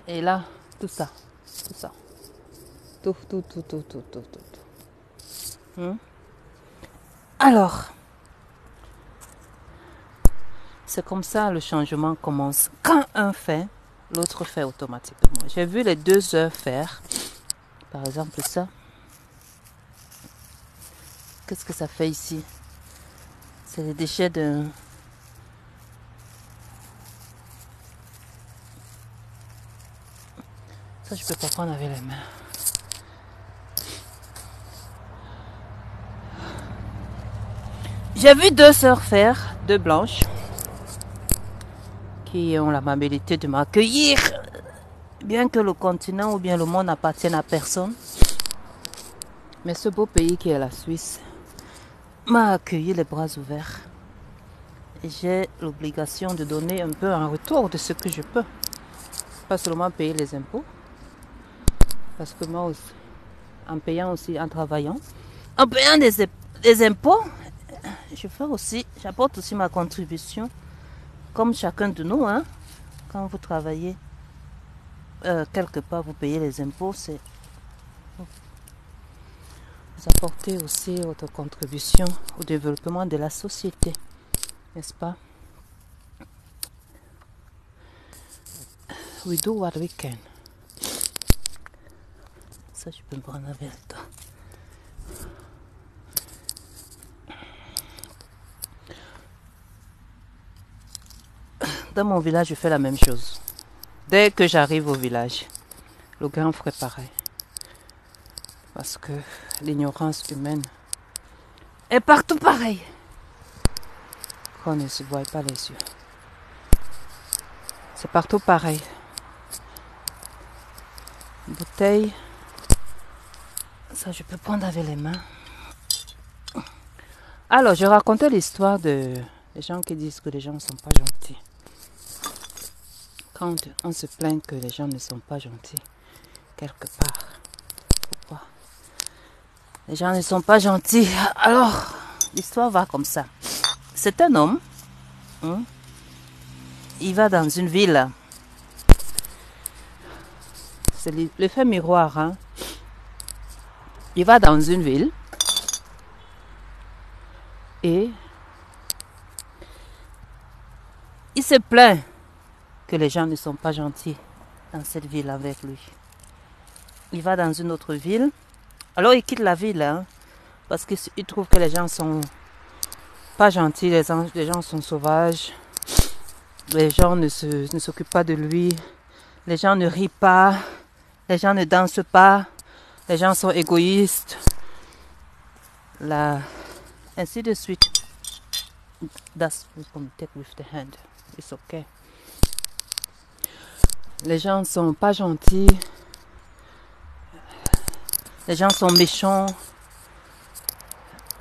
Et là, tout ça. Tout ça. Tout. Alors, c'est comme ça le changement commence. Quand un fait, l'autre fait automatiquement. J'ai vu les 2 heures faire. Par exemple ça. Qu'est-ce que ça fait ici? C'est les déchets de... Ça, je peux pas prendre avec les mains. J'ai vu 2 sœurs faire, 2 blanches, qui ont l'amabilité de m'accueillir, bien que le continent ou bien le monde n'appartienne à personne. Mais ce beau pays qui est la Suisse m'a accueilli les bras ouverts. Et j'ai l'obligation de donner un peu en retour de ce que je peux. Pas seulement payer les impôts, parce que moi aussi, en payant aussi, en travaillant, en payant des impôts, j'apporte aussi ma contribution, comme chacun de nous, hein. Quand vous travaillez quelque part, vous payez les impôts, c'est vous apportez aussi votre contribution au développement de la société, n'est-ce pas? We do what we can. Ça, je peux me prendre avec toi. Dans mon village, je fais la même chose. Dès que j'arrive au village, le grand ferait pareil. Parce que l'ignorance humaine est partout pareil. Qu'on ne se voit pas les yeux. C'est partout pareil. Bouteille. Ça, je peux prendre avec les mains. Alors, je racontais l'histoire de les gens qui disent que les gens ne sont pas gentils. Quand on se plaint que les gens ne sont pas gentils, quelque part, pourquoi? Les gens ne sont pas gentils. Alors, l'histoire va comme ça. C'est un homme. Il va dans une ville. C'est l'effet miroir. Hein? Il va dans une ville. Et il se plaint que les gens ne sont pas gentils dans cette ville avec lui. Il va dans une autre ville. Alors il quitte la ville, hein, parce qu'il trouve que les gens sont pas gentils, les gens sont sauvages, les gens ne s'occupent pas de lui, les gens ne rient pas, les gens ne dansent pas, les gens sont égoïstes, ainsi de suite. That's we can take with the hand. It's okay. Les gens sont pas gentils. Les gens sont méchants.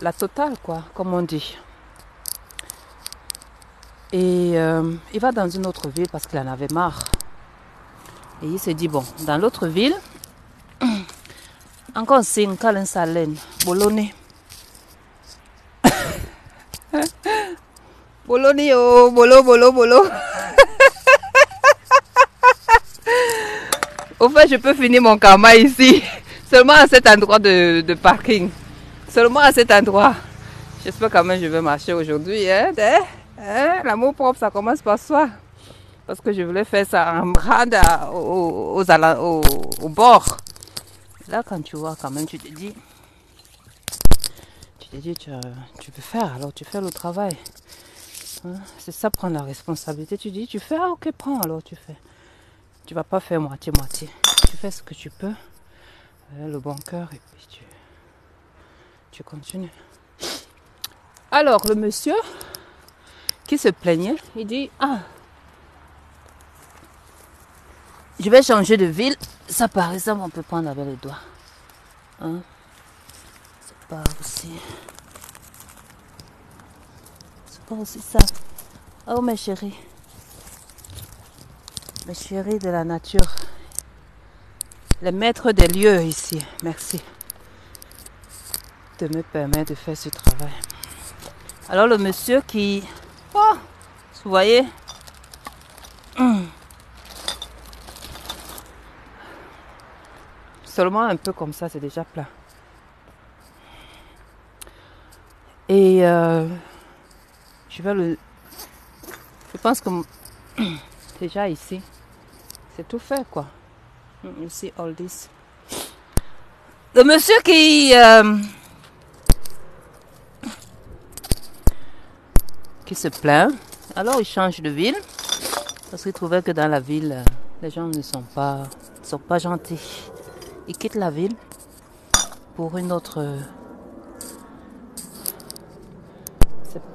La totale, quoi, comme on dit. Et il va dans une autre ville parce qu'il en avait marre. Et il se dit, bon, dans l'autre ville, encore c'est un câlin salène, Bologna. Bologna, oh, bolo. Au fait, je peux finir mon karma ici. Seulement à cet endroit de parking. Seulement à cet endroit. J'espère quand même que je vais marcher aujourd'hui. Hein? L'amour propre, ça commence par soi. Parce que je voulais faire ça en rade au bord. Là, quand tu vois, quand même, tu te dis, tu peux faire, alors tu fais le travail. Hein? C'est ça, prendre la responsabilité. Tu dis, tu fais, ah ok, prends, alors tu fais. Tu vas pas faire moitié-moitié. Tu fais ce que tu peux. Le bon cœur, et puis tu continues. Alors, le monsieur qui se plaignait, il dit, ah, je vais changer de ville. Ça, par exemple, on peut prendre avec les doigts. Hein? C'est pas aussi ça. Oh, mes chéris. Mes chéris de la nature. Les maîtres des lieux ici. Merci. de me permettre de faire ce travail. Alors le monsieur qui... Oh, vous voyez, seulement un peu comme ça, c'est déjà plat. Et je pense que déjà ici, c'est tout fait quoi. You see all this. Le monsieur qui se plaint, alors il change de ville parce qu'il trouvait que dans la ville, les gens ne sont pas gentils. Il quitte la ville pour une autre.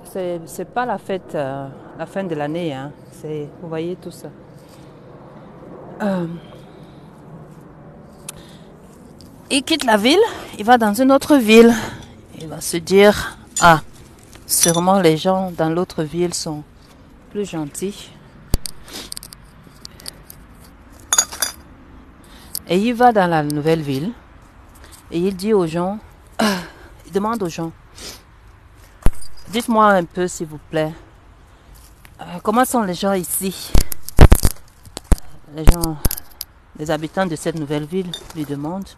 C'est pas la fête, la fin de l'année, hein. Vous voyez tout ça. Il quitte la ville, il va dans une autre ville. Il va se dire, ah, sûrement les gens dans l'autre ville sont plus gentils. Et il va dans la nouvelle ville et il dit aux gens, il demande aux gens, dites-moi un peu s'il vous plaît, comment sont les gens ici? Les habitants de cette nouvelle ville lui demandent,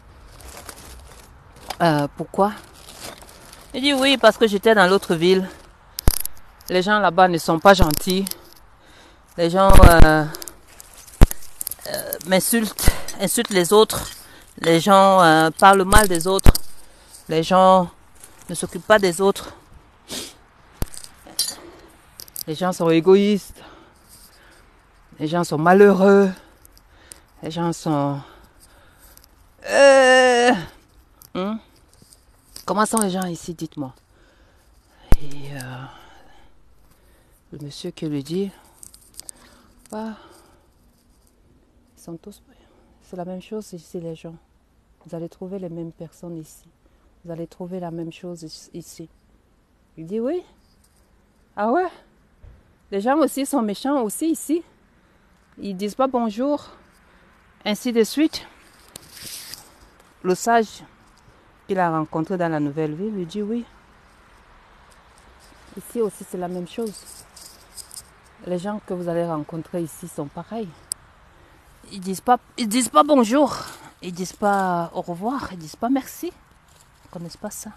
pourquoi? Il dit oui, parce que j'étais dans l'autre ville. Les gens là-bas ne sont pas gentils. Les gens insultent les autres. Les gens parlent mal des autres. Les gens ne s'occupent pas des autres. Les gens sont égoïstes. Les gens sont malheureux. Les gens sont... Comment sont les gens ici, dites-moi. Et le monsieur qui lui dit, bah, ils sont tous... C'est la même chose ici, les gens. Vous allez trouver les mêmes personnes ici. Vous allez trouver la même chose ici. Il dit oui. Ah ouais? Les gens aussi sont méchants aussi ici. Ils disent pas bonjour. Ainsi de suite. Le sage qu'il a rencontré dans la nouvelle ville lui dit oui. Ici aussi c'est la même chose. Les gens que vous allez rencontrer ici sont pareils. Ils disent pas bonjour. Ils disent pas au revoir. Ils disent pas merci. Ils ne connaissent pas ça.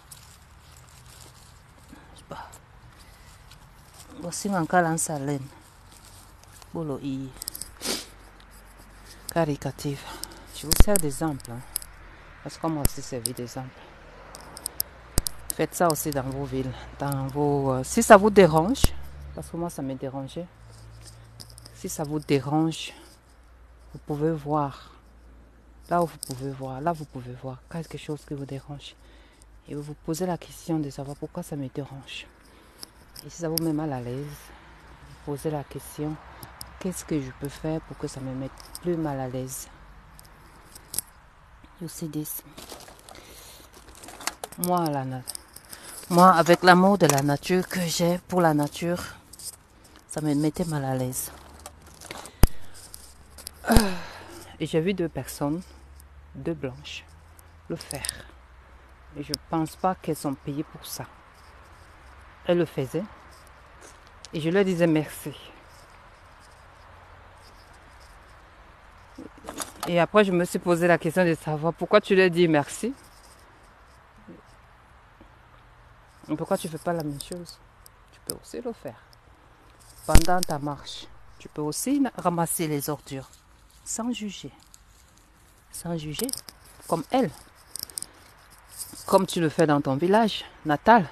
Je sais pas. Voici encore un salène. Bolo i. Caricative. Je vous sers d'exemple. Hein, parce qu'on m'a aussi servi d'exemple. Faites ça aussi dans vos villes. Si ça vous dérange, parce que moi ça me dérangeait. Si ça vous dérange, vous pouvez voir. Là où vous pouvez voir, quelque chose qui vous dérange. Et vous vous posez la question de savoir pourquoi ça me dérange. Et si ça vous met mal à l'aise, vous posez la question, qu'est-ce que je peux faire pour que ça me mette plus mal à l'aise? You see this? Moi, avec l'amour de la nature que j'ai pour la nature, ça me mettait mal à l'aise. Et j'ai vu deux personnes, deux blanches, le faire. Et je ne pense pas qu'elles sont payées pour ça. Elles le faisaient. Et je leur disais merci. Et après, je me suis posé la question de savoir pourquoi tu leur dis merci. Et pourquoi tu ne fais pas la même chose? Tu peux aussi le faire. Pendant ta marche, tu peux aussi ramasser les ordures. Sans juger. Sans juger. Comme elle. Comme tu le fais dans ton village natal.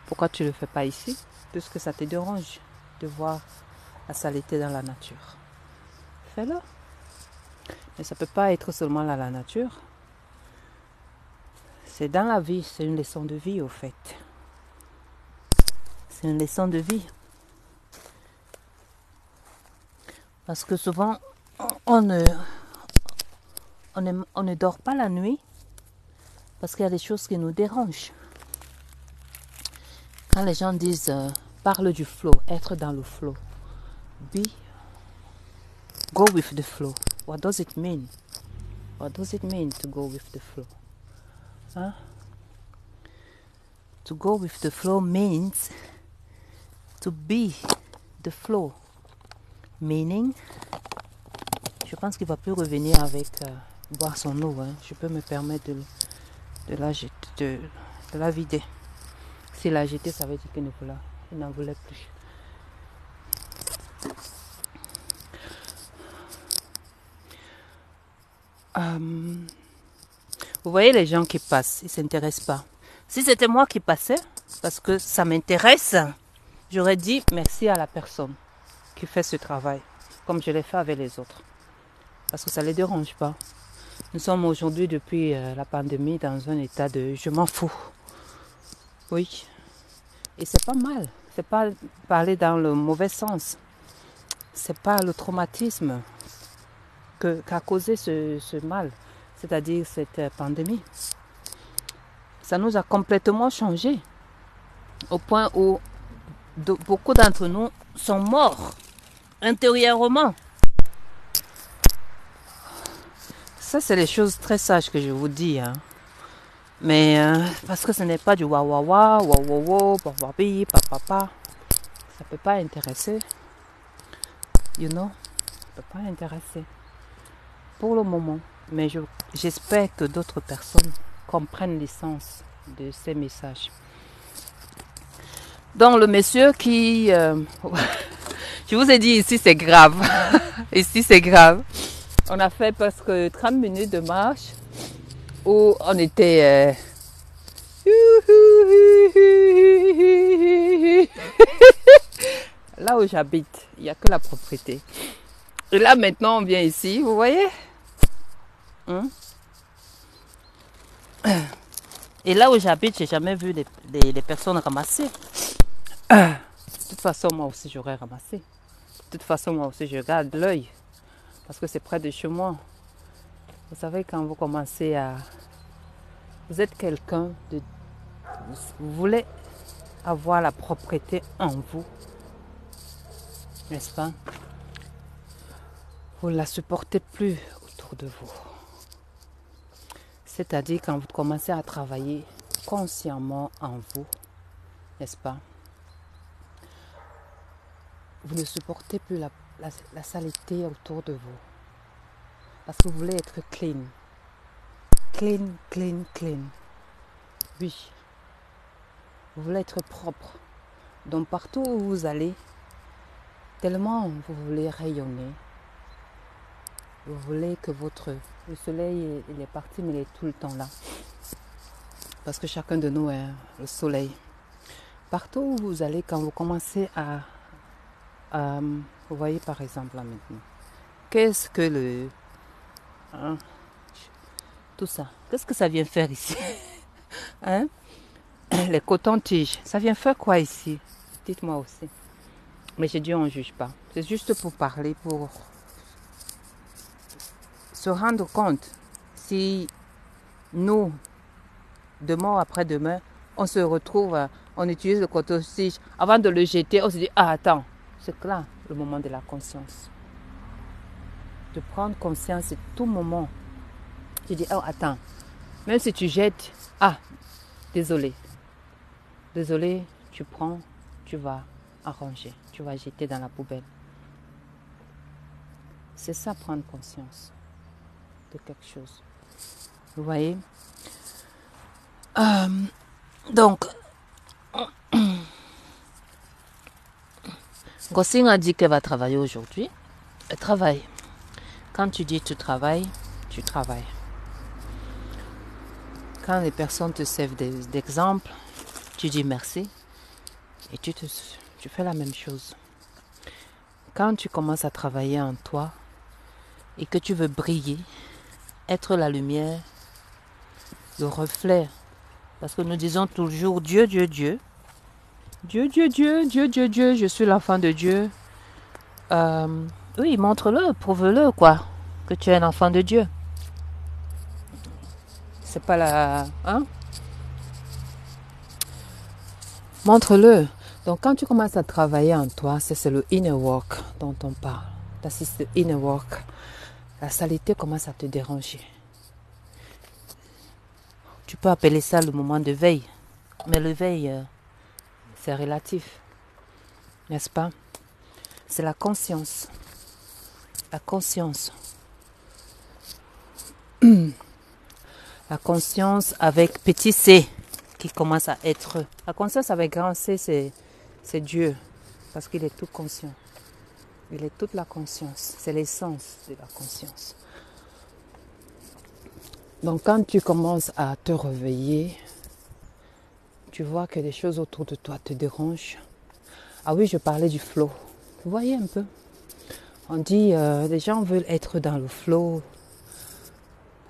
Pourquoi tu ne le fais pas ici? Puisque ça te dérange de voir la saleté dans la nature. Fais-le. Mais ça ne peut pas être seulement dans la nature. C'est dans la vie. C'est une leçon de vie au fait. C'est une leçon de vie. Parce que souvent, on ne dort pas la nuit parce qu'il y a des choses qui nous dérangent. Quand les gens disent parle du flow, être dans le flow, go with the flow. What does it mean? What does it mean to go with the flow? Hein? To go with the flow means to be the flow. Meaning, je pense qu'il ne va plus revenir avec boire son eau. Hein. Je peux me permettre de la vider. Si la jeter, ça veut dire qu'il n'en voulait plus. Vous voyez les gens qui passent, ils ne s'intéressent pas. Si c'était moi qui passais, parce que ça m'intéresse, j'aurais dit merci à la personne qui fait ce travail, comme je l'ai fait avec les autres. Parce que ça ne les dérange pas. Nous sommes aujourd'hui, depuis la pandémie, dans un état de je m'en fous. Oui. Et c'est pas mal. C'est pas parler dans le mauvais sens. C'est pas le traumatisme qu'a causé ce mal, c'est-à-dire cette pandémie. Ça nous a complètement changé au point où beaucoup d'entre nous sont morts intérieurement. Ça, c'est les choses très sages que je vous dis. Hein. Mais parce que ce n'est pas du wa-wa-wa, wa-wa-wa, pa-pa-pi, pa-pa-pa. Ça ne peut pas intéresser. You know, ça ne peut pas intéresser. Pour le moment. Mais j'espère que d'autres personnes comprennent l'essence de ces messages. Donc le monsieur qui... je vous ai dit ici c'est grave. Ici c'est grave. On a fait presque 30 minutes de marche où on était... Là où j'habite, il n'y a que la propriété. Et là maintenant on vient ici, vous voyez? Et là où j'habite, j'ai jamais vu les personnes ramasser. De toute façon, moi aussi j'aurais ramassé. De toute façon, moi aussi je garde l'œil. Parce que c'est près de chez moi. Vous savez, quand vous commencez à... Vous êtes quelqu'un de... Vous voulez avoir la propreté en vous. N'est-ce pas? Vous ne la supportez plus autour de vous. C'est-à-dire quand vous commencez à travailler consciemment en vous, n'est-ce pas? Vous ne supportez plus la saleté autour de vous. Parce que vous voulez être clean. Clean, clean, clean. Oui. Vous voulez être propre. Donc partout où vous allez, tellement vous voulez rayonner. Vous voulez que le soleil, il est parti, mais il est tout le temps là. Parce que chacun de nous est le soleil. Partout où vous allez, quand vous commencez à vous voyez par exemple là maintenant. Qu'est-ce que tout ça, qu'est-ce que ça vient faire ici? Hein? Les cotons-tiges, ça vient faire quoi ici? Dites-moi aussi. Mais j'ai dit on ne juge pas. C'est juste pour parler, pour se rendre compte si nous, demain ou après-demain, on se retrouve, on utilise le coton-tige, avant de le jeter, on se dit, ah attends, c'est là le moment de la conscience. De prendre conscience à tout moment. Tu dis, oh attends, même si tu jettes, ah, désolé, tu prends, tu vas arranger, tu vas jeter dans la poubelle. C'est ça, prendre conscience de quelque chose. Vous voyez? Donc, Gossing a dit qu'elle va travailler aujourd'hui. Elle travaille. Quand tu dis tu travailles, tu travailles. Quand les personnes te servent d'exemple, tu dis merci et tu fais la même chose. Quand tu commences à travailler en toi et que tu veux briller, être la lumière, le reflet, parce que nous disons toujours Dieu, Dieu, Dieu. Dieu, Dieu, Dieu, Dieu, Dieu, Dieu, je suis l'enfant de Dieu. Oui, montre-le, prouve-le, quoi, que tu es un enfant de Dieu. C'est pas la... Hein? Montre-le. Donc, quand tu commences à travailler en toi, c'est le inner work dont on parle. C'est le inner work. La saleté commence à te déranger. Tu peux appeler ça le moment de veille. Mais l'éveil, c'est relatif, n'est-ce pas? C'est la conscience. La conscience. La conscience avec petit c qui commence à être. La conscience avec grand C, c'est Dieu. Parce qu'il est tout conscient. Il est toute la conscience. C'est l'essence de la conscience. Donc quand tu commences à te réveiller, tu vois que les choses autour de toi te dérangent. Ah oui, je parlais du flow. Vous voyez un peu? On dit, les gens veulent être dans le flow.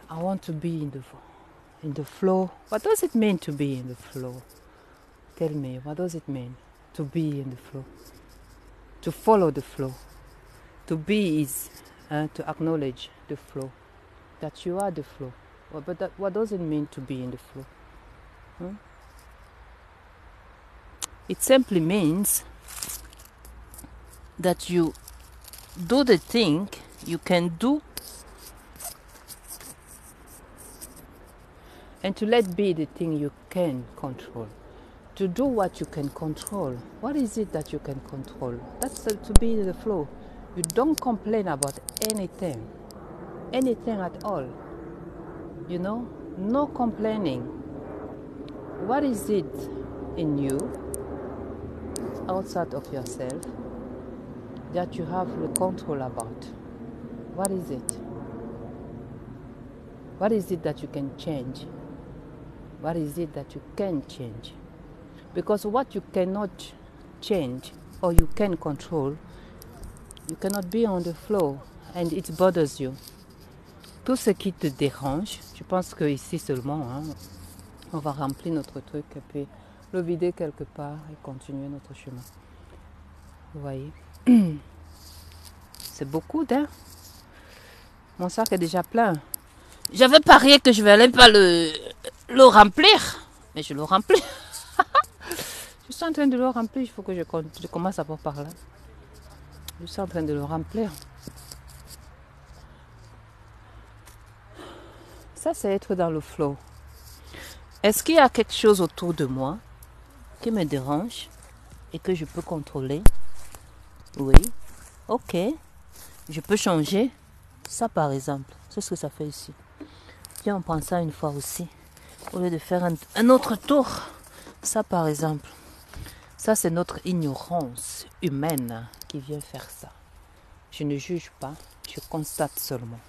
I want to be in the flow. What does it mean to be in the flow? Tell me, what does it mean to be in the flow? To follow the flow. To be is to acknowledge the flow. That you are the flow. But what does it mean to be in the flow? It simply means that you do the thing you can do and to let be the thing you can control. To do what you can control. What is it that you can control? That's to be in the flow. You don't complain about anything. Anything at all. You know? No complaining. What is it in you, outside of yourself, that you have the control about? What is it? What is it that you can change? What is it that you can change? Because what you cannot change or you can control, you cannot be on the flow and it bothers you. Tout ce qui te dérange, je pense que ici seulement, on va remplir notre truc et puis le vider quelque part et continuer notre chemin. Vous voyez? C'est beaucoup d'air. Mon sac est déjà plein. J'avais parié que je n'allais pas le remplir, mais je le remplis. Je suis en train de le remplir, il faut que je commence à voir par là. Je suis en train de le remplir. Ça, c'est être dans le flow. Est-ce qu'il y a quelque chose autour de moi qui me dérange et que je peux contrôler? Oui. Ok. Je peux changer. Ça, par exemple. C'est ce que ça fait ici. Viens, on prend ça une fois aussi. Au lieu de faire un autre tour. Ça, par exemple. Ça, c'est notre ignorance humaine qui vient faire ça. Je ne juge pas. Je constate seulement.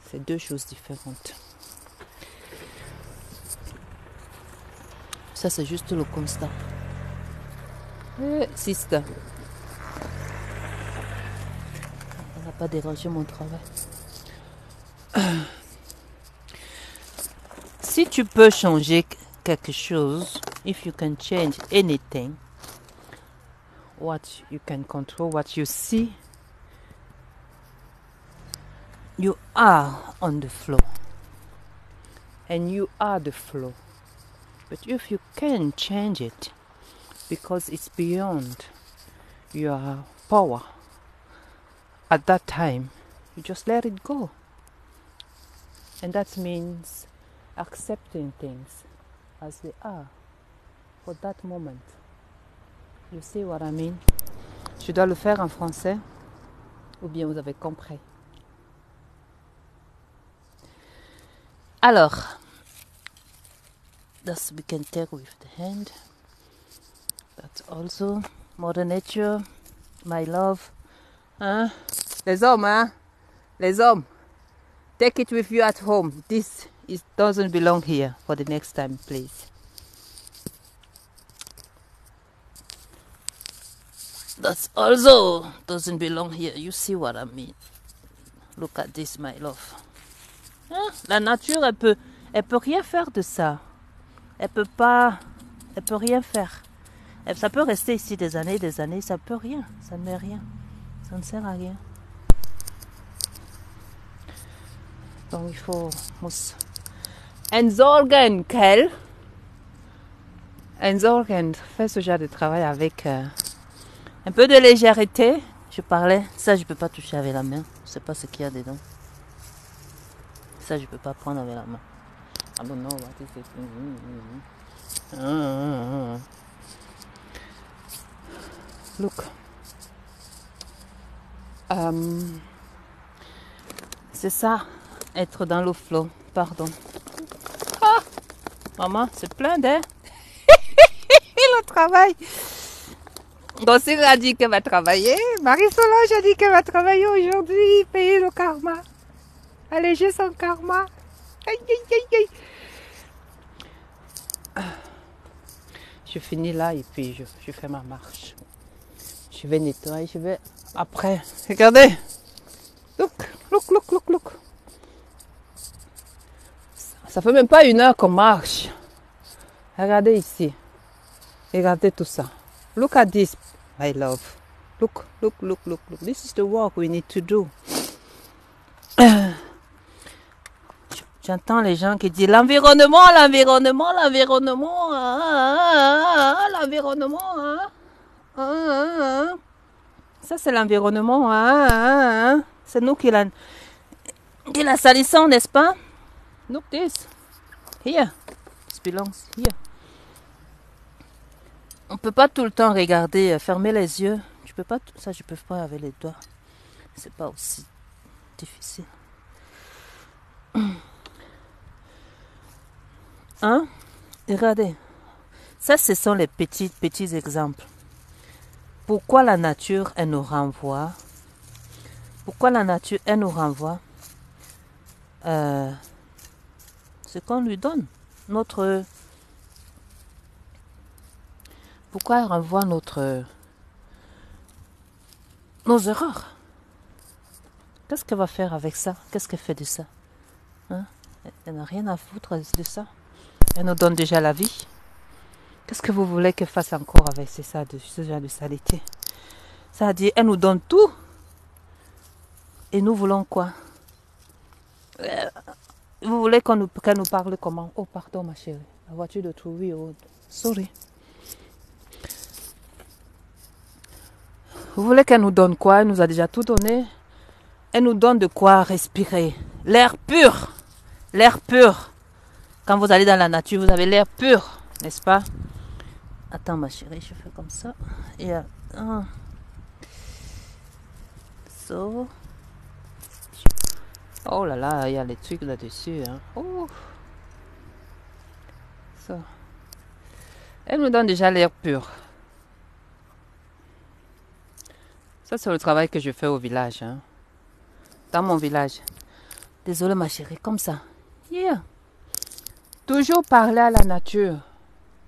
C'est deux choses différentes. Ça, c'est juste le constat. Sister. Ça n'a pas dérangé mon travail. Si tu peux changer quelque chose, if you can change anything, what you can control, what you see, you are on the flow. And you are the flow. But if you can change it, because it's beyond your power, at that time, you just let it go. And that means accepting things as they are for that moment. You see what I mean? Je dois le faire en français, ou bien vous avez compris? Alors, that we can take with the hand. That's also Mother Nature, my love. Hein? Les hommes, hein? Les hommes. Take it with you at home. This doesn't belong here for the next time, please. That also doesn't belong here. You see what I mean? Look at this, my love. Hein? La nature, elle peut rien faire de ça. Elle peut rien faire. Ça peut rester ici des années, ça peut rien. Ça ne met rien. Ça ne sert à rien. Donc il faut entsorgen, Kel. Entsorgen, fais ce genre de travail avec un peu de légèreté. Je parlais, ça je peux pas toucher avec la main. Je sais pas ce qu'il y a dedans. Ça je peux pas prendre avec la main. I don't know what is it. Look. C'est ça, être dans le flow. Pardon. Ah, maman, c'est plein d'air. Le travail. Gossine a dit qu'elle va travailler. Marie-Solange a dit qu'elle va travailler aujourd'hui. Payer le karma. Alléger son karma. Aïe, aïe, aïe, aïe. Je finis là et puis je fais ma marche. Je vais nettoyer, je vais... Après, regardez. Look, look, look, look, look. Ça fait même pas 1 heure qu'on marche. Regardez ici. Regardez tout ça. Look at this, my love. Look, look, look, look, look. This is the work we need to do. J'entends les gens qui disent l'environnement, l'environnement, l'environnement, l'environnement. Ça, c'est l'environnement. C'est nous qui la salissons, n'est-ce pas? Look this. Here. This belongs here. On ne peut pas tout le temps regarder, fermer les yeux. Je peux pas, ça je peux pas avec les doigts. C'est pas aussi difficile. Hein? Regardez. Ça, ce sont les petits exemples. Pourquoi la nature, elle nous renvoie? Pourquoi la nature, elle nous renvoie? Ce qu'on lui donne. Pourquoi elle renvoie nos erreurs? Qu'est-ce qu'elle va faire avec ça? Qu'est-ce qu'elle fait de ça? Hein? Elle n'a rien à foutre de ça. Elle nous donne déjà la vie. Qu'est-ce que vous voulez qu'elle fasse encore avec ce genre de saleté? Ça veut dire, elle nous donne tout. Et nous voulons quoi? Vous voulez qu'elle nous parle comment? Oh, pardon, ma chérie. La voiture de Trouille. Oh, sorry. Vous voulez qu'elle nous donne quoi? Elle nous a déjà tout donné. Elle nous donne de quoi respirer. L'air pur. L'air pur. Quand vous allez dans la nature, vous avez l'air pur. N'est-ce pas? Attends, ma chérie, je fais comme ça. Et so. Oh là là, il y a les trucs là-dessus. Hein. Oh. So. Elle nous donne déjà l'air pur. Ça, c'est le travail que je fais au village. Hein. Dans mon village. Désolée, ma chérie, comme ça. Yeah. Toujours parler à la nature.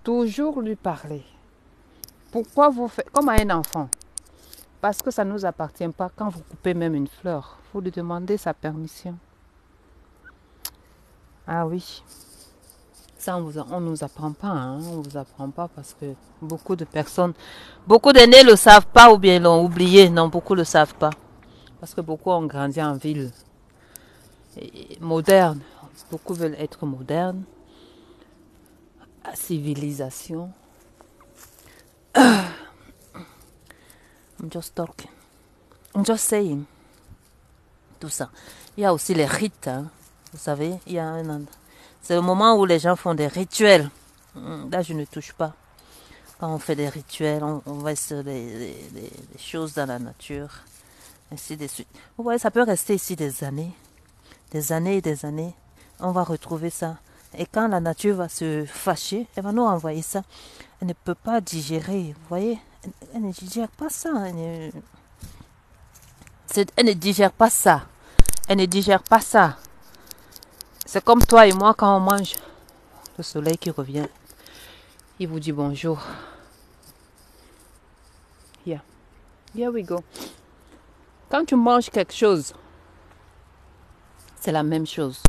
Toujours lui parler. Pourquoi vous faites comme à un enfant? Parce que ça ne nous appartient pas. Quand vous coupez même une fleur, il faut lui demander sa permission. Ah oui. Ça, on ne nous apprend pas. Hein? On ne vous apprend pas parce que beaucoup de personnes, beaucoup d'aînés ne le savent pas ou bien l'ont oublié. Non, beaucoup ne le savent pas. Parce que beaucoup ont grandi en ville. Et moderne. Beaucoup veulent être modernes. La civilisation. I'm just talking. I'm just saying. Tout ça. Il y a aussi les rites. Hein. Vous savez, il y a c'est le moment où les gens font des rituels. Là, je ne touche pas. Quand on fait des rituels, on reste des choses dans la nature. Ainsi de suite. Vous voyez, ça peut rester ici des années. Des années et des années. On va retrouver ça. Et quand la nature va se fâcher, elle va nous envoyer ça. Elle ne peut pas digérer. Vous voyez, elle ne digère pas ça. Elle ne digère pas ça. Elle ne digère pas ça. C'est comme toi et moi quand on mange. Le soleil qui revient. Il vous dit bonjour. Here. Here we go. Quand tu manges quelque chose, c'est la même chose.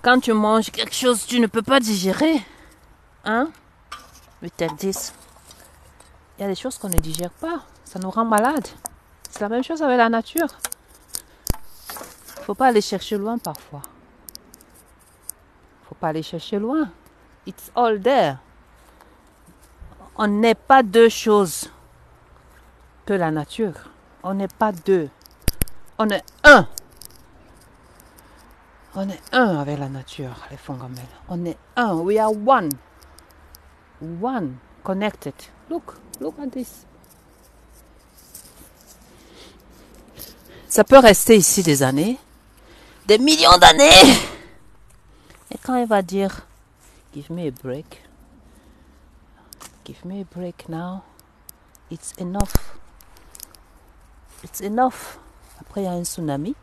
Quand tu manges quelque chose, tu ne peux pas digérer. Hein? We take this. Il y a des choses qu'on ne digère pas. Ça nous rend malade. C'est la même chose avec la nature. Il ne faut pas aller chercher loin parfois. Il ne faut pas aller chercher loin. It's all there. On n'est pas deux choses que la nature. On n'est pas deux. On est un. On est un avec la nature, les fongamelles. On est un. We are one. one, connected. Look at this. Ça peut rester ici des années, des millions d'années. Et quand il va dire, give me a break now, it's enough. It's enough. Après, il y a un tsunami.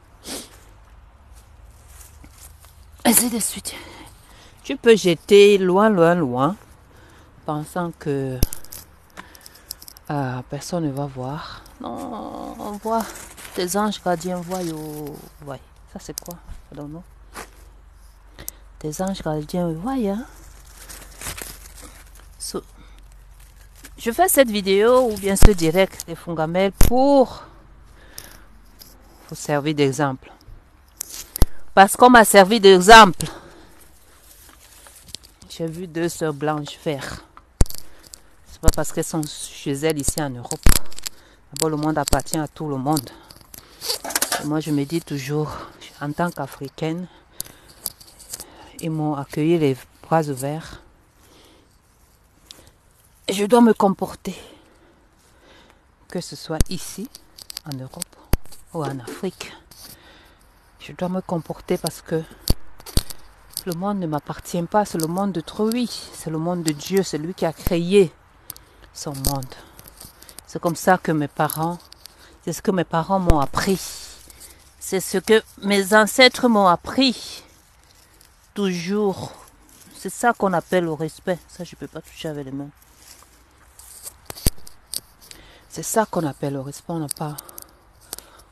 Ainsi de suite. Tu peux jeter loin, pensant que personne ne va voir. Non, on voit. Tes anges gardiens voient. Ouais. Ça, c'est quoi? I don't know. Tes anges gardiens voient. Hein? So, je fais cette vidéo ou bien ce direct des Fungamel pour vous servir d'exemple. Parce qu'on m'a servi d'exemple. J'ai vu 2 sœurs blanches faire. C'est pas parce qu'elles sont chez elles ici en Europe. D'abord, le monde appartient à tout le monde. Et moi, je me dis toujours, en tant qu'Africaine, ils m'ont accueilli les bras ouverts. Et je dois me comporter. Que ce soit ici, en Europe ou en Afrique. Je dois me comporter parce que le monde ne m'appartient pas. C'est le monde de Troie. C'est le monde de Dieu. C'est lui qui a créé son monde. C'est comme ça que mes parents, c'est ce que mes parents m'ont appris. C'est ce que mes ancêtres m'ont appris. Toujours. C'est ça qu'on appelle le respect. Ça, je ne peux pas toucher avec les mains. C'est ça qu'on appelle le respect.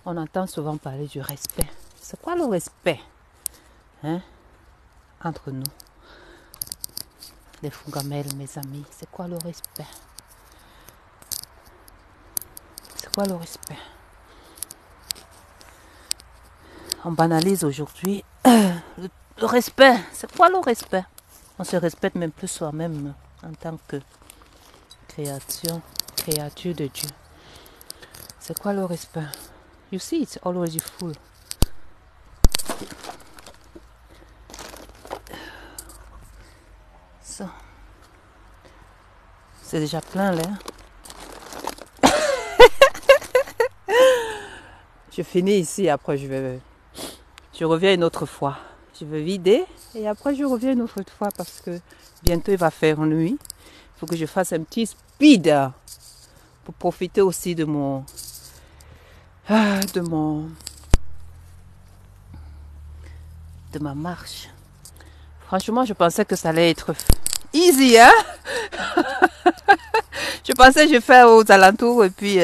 On entend souvent parler du respect. C'est quoi le respect? Hein? Entre nous. Les Fungamel, mes amis. C'est quoi le respect? C'est quoi le respect? On banalise aujourd'hui le respect. C'est quoi le respect? On se respecte même plus soi-même en tant que créature de Dieu. C'est quoi le respect? You see, it's already full. So. C'est déjà plein là. Je finis ici, après je reviens une autre fois. Je vais vider et après je reviens une autre fois parce que bientôt il va faire nuit. Il faut que je fasse un petit speed pour profiter aussi de ma marche. Franchement, je pensais que ça allait être easy, hein? Je pensais que je fais aux alentours et puis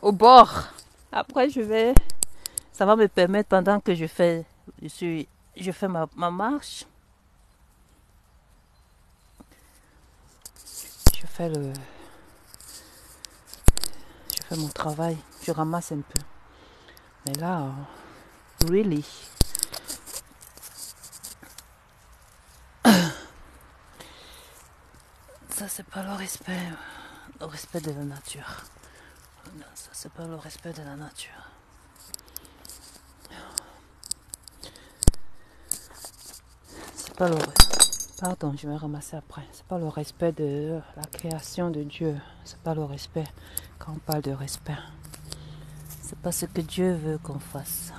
au bord. Après, ça va me permettre pendant que je fais ma marche. Je fais mon travail. Je ramasse un peu. Mais là, really. Ça, c'est pas le respect de la nature. Non, ça, c'est pas le respect de la nature. C'est pas le... Pardon, je vais ramasser après. C'est pas le respect de la création de Dieu. C'est pas le respect. Quand on parle de respect, c'est pas ce que Dieu veut qu'on fasse.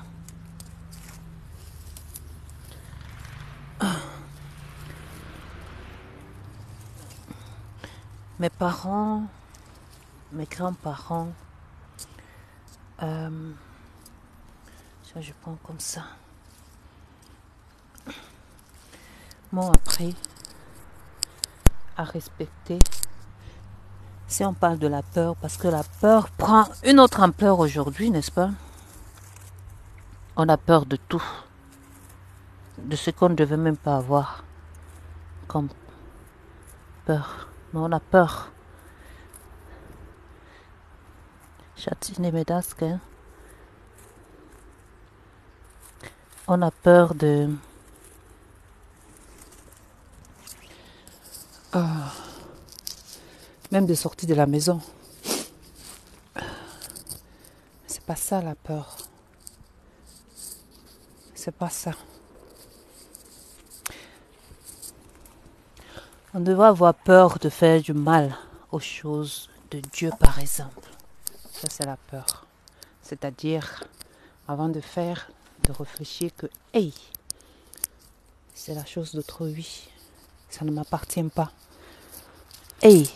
Mes parents, mes grands-parents, ça je prends comme ça, m'ont appris à respecter. Si on parle de la peur, parce que la peur prend une autre ampleur aujourd'hui, n'est-ce pas? On a peur de tout, de ce qu'on ne devait même pas avoir comme peur. Mais on a peur. Chatine Medasque. On a peur de... même de sortir de la maison. C'est pas ça la peur. C'est pas ça. On devrait avoir peur de faire du mal aux choses de Dieu, par exemple. Ça, c'est la peur. C'est-à-dire, avant de faire, de réfléchir que, hey, c'est la chose d'autrui. Ça ne m'appartient pas. Hey,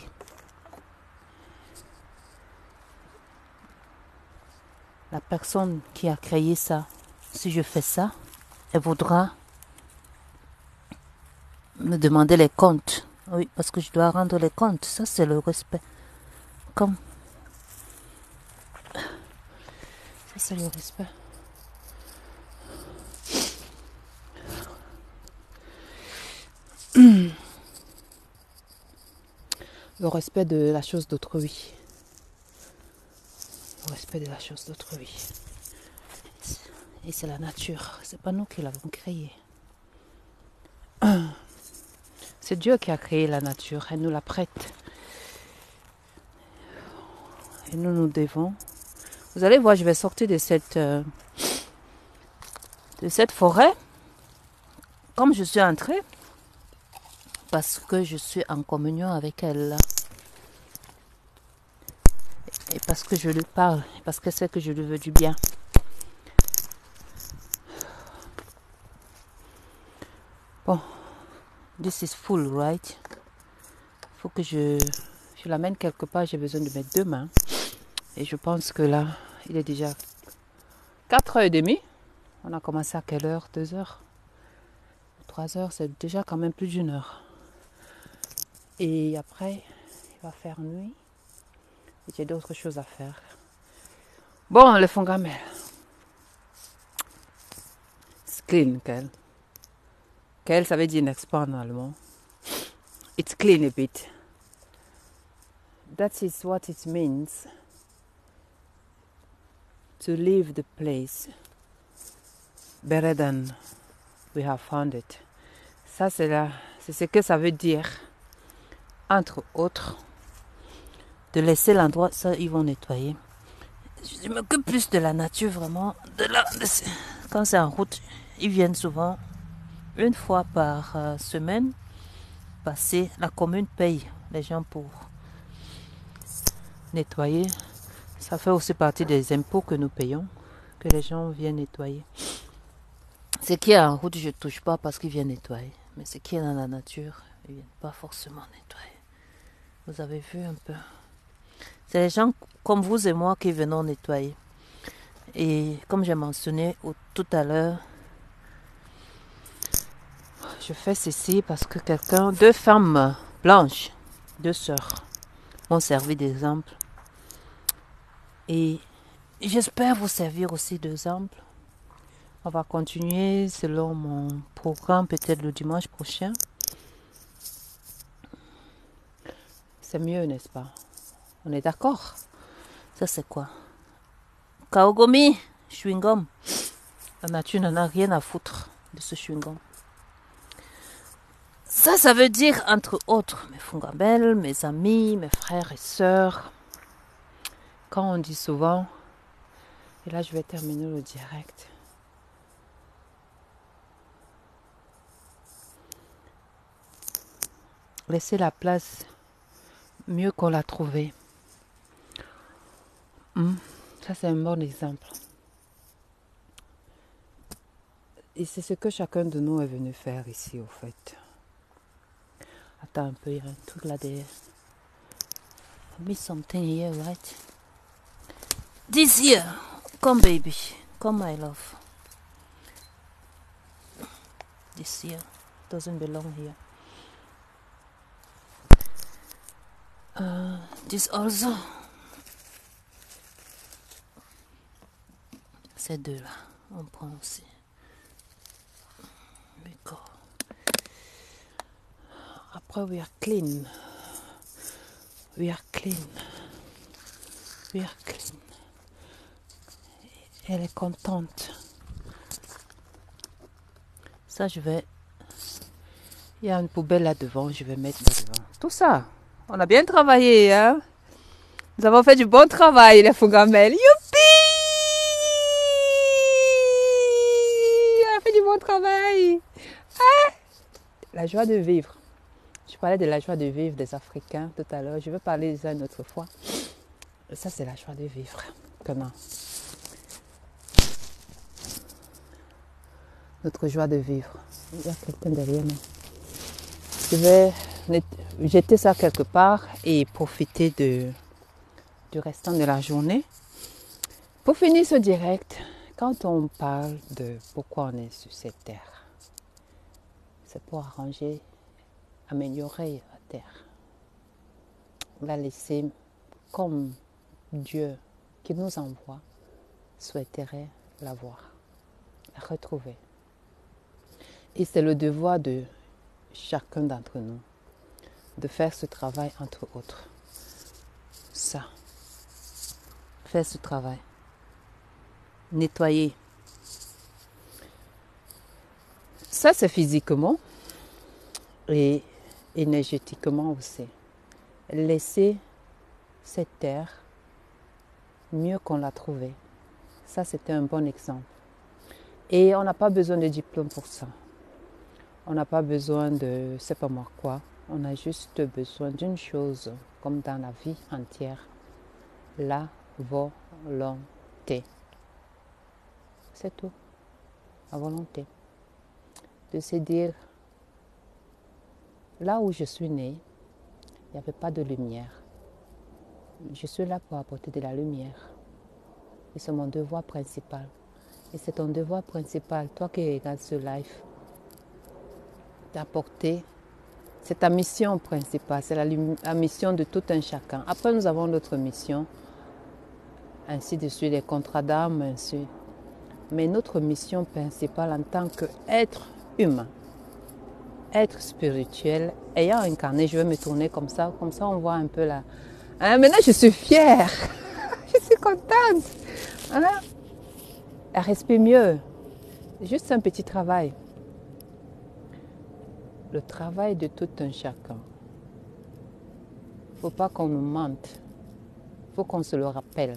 la personne qui a créé ça, si je fais ça, elle voudra me demander les comptes. Oui, parce que je dois rendre les comptes. Ça, c'est le respect. Comme ça, c'est le respect. Le respect de la chose d'autrui. Le respect de la chose d'autrui. Et c'est la nature. C'est pas nous qui l'avons créée. C'est Dieu qui a créé la nature. Elle nous la prête. Et nous nous devons. Vous allez voir, je vais sortir de cette forêt. Comme je suis entrée. Parce que je suis en communion avec elle. Et parce que je lui parle. Et parce que c'est que je lui veux du bien. Bon. This is full, right? Il faut que je l'amène quelque part. J'ai besoin de mettre 2 mains. Et je pense que là, il est déjà 4h30. On a commencé à quelle heure? 2h? 3h, c'est déjà quand même plus d'1 heure. Et après, il va faire nuit. Et j'ai d'autres choses à faire. Bon, le fond gamel. It's clean, Kel. Kel, ça veut dire n'est-ce pas en allemand? It's clean a bit. That is what it means to leave the place better than we have found it. Ça, c'est ce que ça veut dire. Entre autres, de laisser l'endroit, ça, ils vont nettoyer. Je m'occupe plus de la nature, vraiment. Quand c'est en route, ils viennent souvent, 1 fois par semaine, passer. La commune paye les gens pour nettoyer. Ça fait aussi partie des impôts que nous payons, que les gens viennent nettoyer. Ce qui est en route, je ne touche pas parce qu'ils viennent nettoyer. Mais ce qui est dans la nature, ils ne viennent pas forcément nettoyer. Vous avez vu un peu. C'est les gens comme vous et moi qui venons nettoyer. Et comme j'ai mentionné tout à l'heure, je fais ceci parce que 2 femmes blanches, 2 sœurs, m'ont servi d'exemple. Et j'espère vous servir aussi d'exemple. On va continuer selon mon programme, peut-être le dimanche prochain. C'est mieux, n'est-ce pas? On est d'accord? Ça, c'est quoi? Kaogomi, chewing-gum. La nature n'en a rien à foutre de ce chewing-gum. Ça veut dire, entre autres, mes fungabelles, mes amis, mes frères et sœurs. Quand on dit souvent, et là je vais terminer le direct. Laissez la place mieux qu'on l'a trouvée. Ça, c'est un bon exemple. Et c'est ce que chacun de nous est venu faire ici, au fait. Attends un peu, il y a un truc là derrière. I miss something here, right? This here. Come, baby. Come, my love. This here doesn't belong here. This also. Ces 2-là, on prend aussi. D'accord. Après, we are clean. We are clean. We are clean. Elle est contente. Ça, je vais... Il y a une poubelle là devant, je vais mettre là devant. Tout ça, on a bien travaillé, hein? Nous avons fait du bon travail, les Fungamel. Youpi! On a fait du bon travail. Ah! La joie de vivre. Je parlais de la joie de vivre des Africains tout à l'heure. Je vais parler de ça une autre fois. Ça, c'est la joie de vivre. Comment? Notre joie de vivre. Il y a quelqu'un derrière nous. Je vais jeter ça quelque part et profiter du restant de la journée. Pour finir ce direct, quand on parle de pourquoi on est sur cette terre, c'est pour arranger, améliorer la terre. La laisser comme Dieu qui nous envoie souhaiterait la voir, la retrouver. Et c'est le devoir de chacun d'entre nous de faire ce travail entre autres. Ça, faire ce travail. Nettoyer. Ça, c'est physiquement et énergétiquement aussi. Laisser cette terre mieux qu'on l'a trouvée. Ça, c'était un bon exemple. Et on n'a pas besoin de diplôme pour ça. On n'a pas besoin de, je sais pas moi quoi. On a juste besoin d'une chose, comme dans la vie entière, la volonté. C'est tout. La volonté. De se dire, là où je suis née, il n'y avait pas de lumière. Je suis là pour apporter de la lumière. Et c'est mon devoir principal. Et c'est ton devoir principal, toi qui regardes ce live, d'apporter. C'est ta mission principale, c'est la mission de tout un chacun. Après, nous avons d'autres missions, ainsi de suite, les contrats d'âme, ainsi. Mais notre mission principale en tant qu'être humain, être spirituel, ayant incarné, je vais me tourner comme ça on voit un peu là. Hein, maintenant, je suis fière, je suis contente. Hein? Elle respire mieux. Juste un petit travail. Le travail de tout un chacun. Il ne faut pas qu'on nous mente. Il faut qu'on se le rappelle.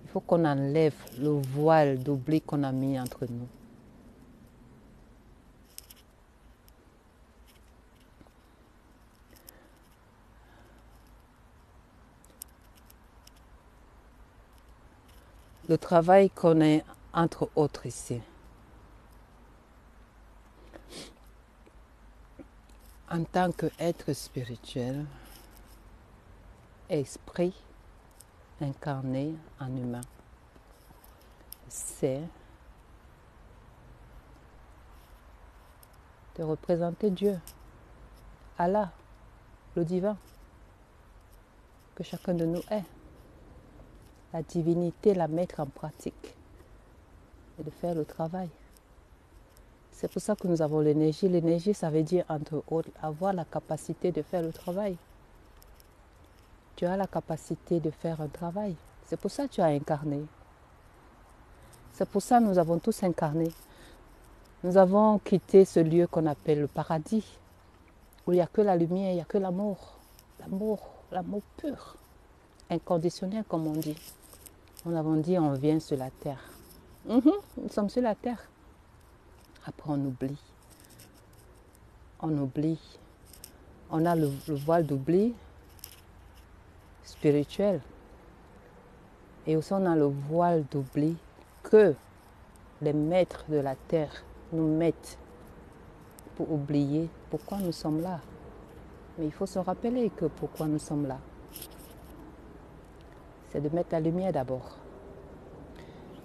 Il faut qu'on enlève le voile d'oubli qu'on a mis entre nous. Le travail qu'on est entre autres ici. En tant qu'être spirituel, esprit incarné en humain, c'est de représenter Dieu, Allah, le divin, que chacun de nous est. La divinité, la mettre en pratique et de faire le travail. C'est pour ça que nous avons l'énergie. L'énergie, ça veut dire, entre autres, avoir la capacité de faire le travail. Tu as la capacité de faire un travail. C'est pour ça que tu as incarné. C'est pour ça que nous avons tous incarné. Nous avons quitté ce lieu qu'on appelle le paradis, où il n'y a que la lumière, il n'y a que l'amour. L'amour pur, inconditionnel comme on dit. Nous avons dit on vient sur la terre. Nous sommes sur la terre. Après on oublie. On oublie. On a le voile d'oubli spirituel. Et aussi on a le voile d'oubli que les maîtres de la terre nous mettent pour oublier pourquoi nous sommes là. Mais il faut se rappeler que pourquoi nous sommes là. C'est de mettre la lumière d'abord.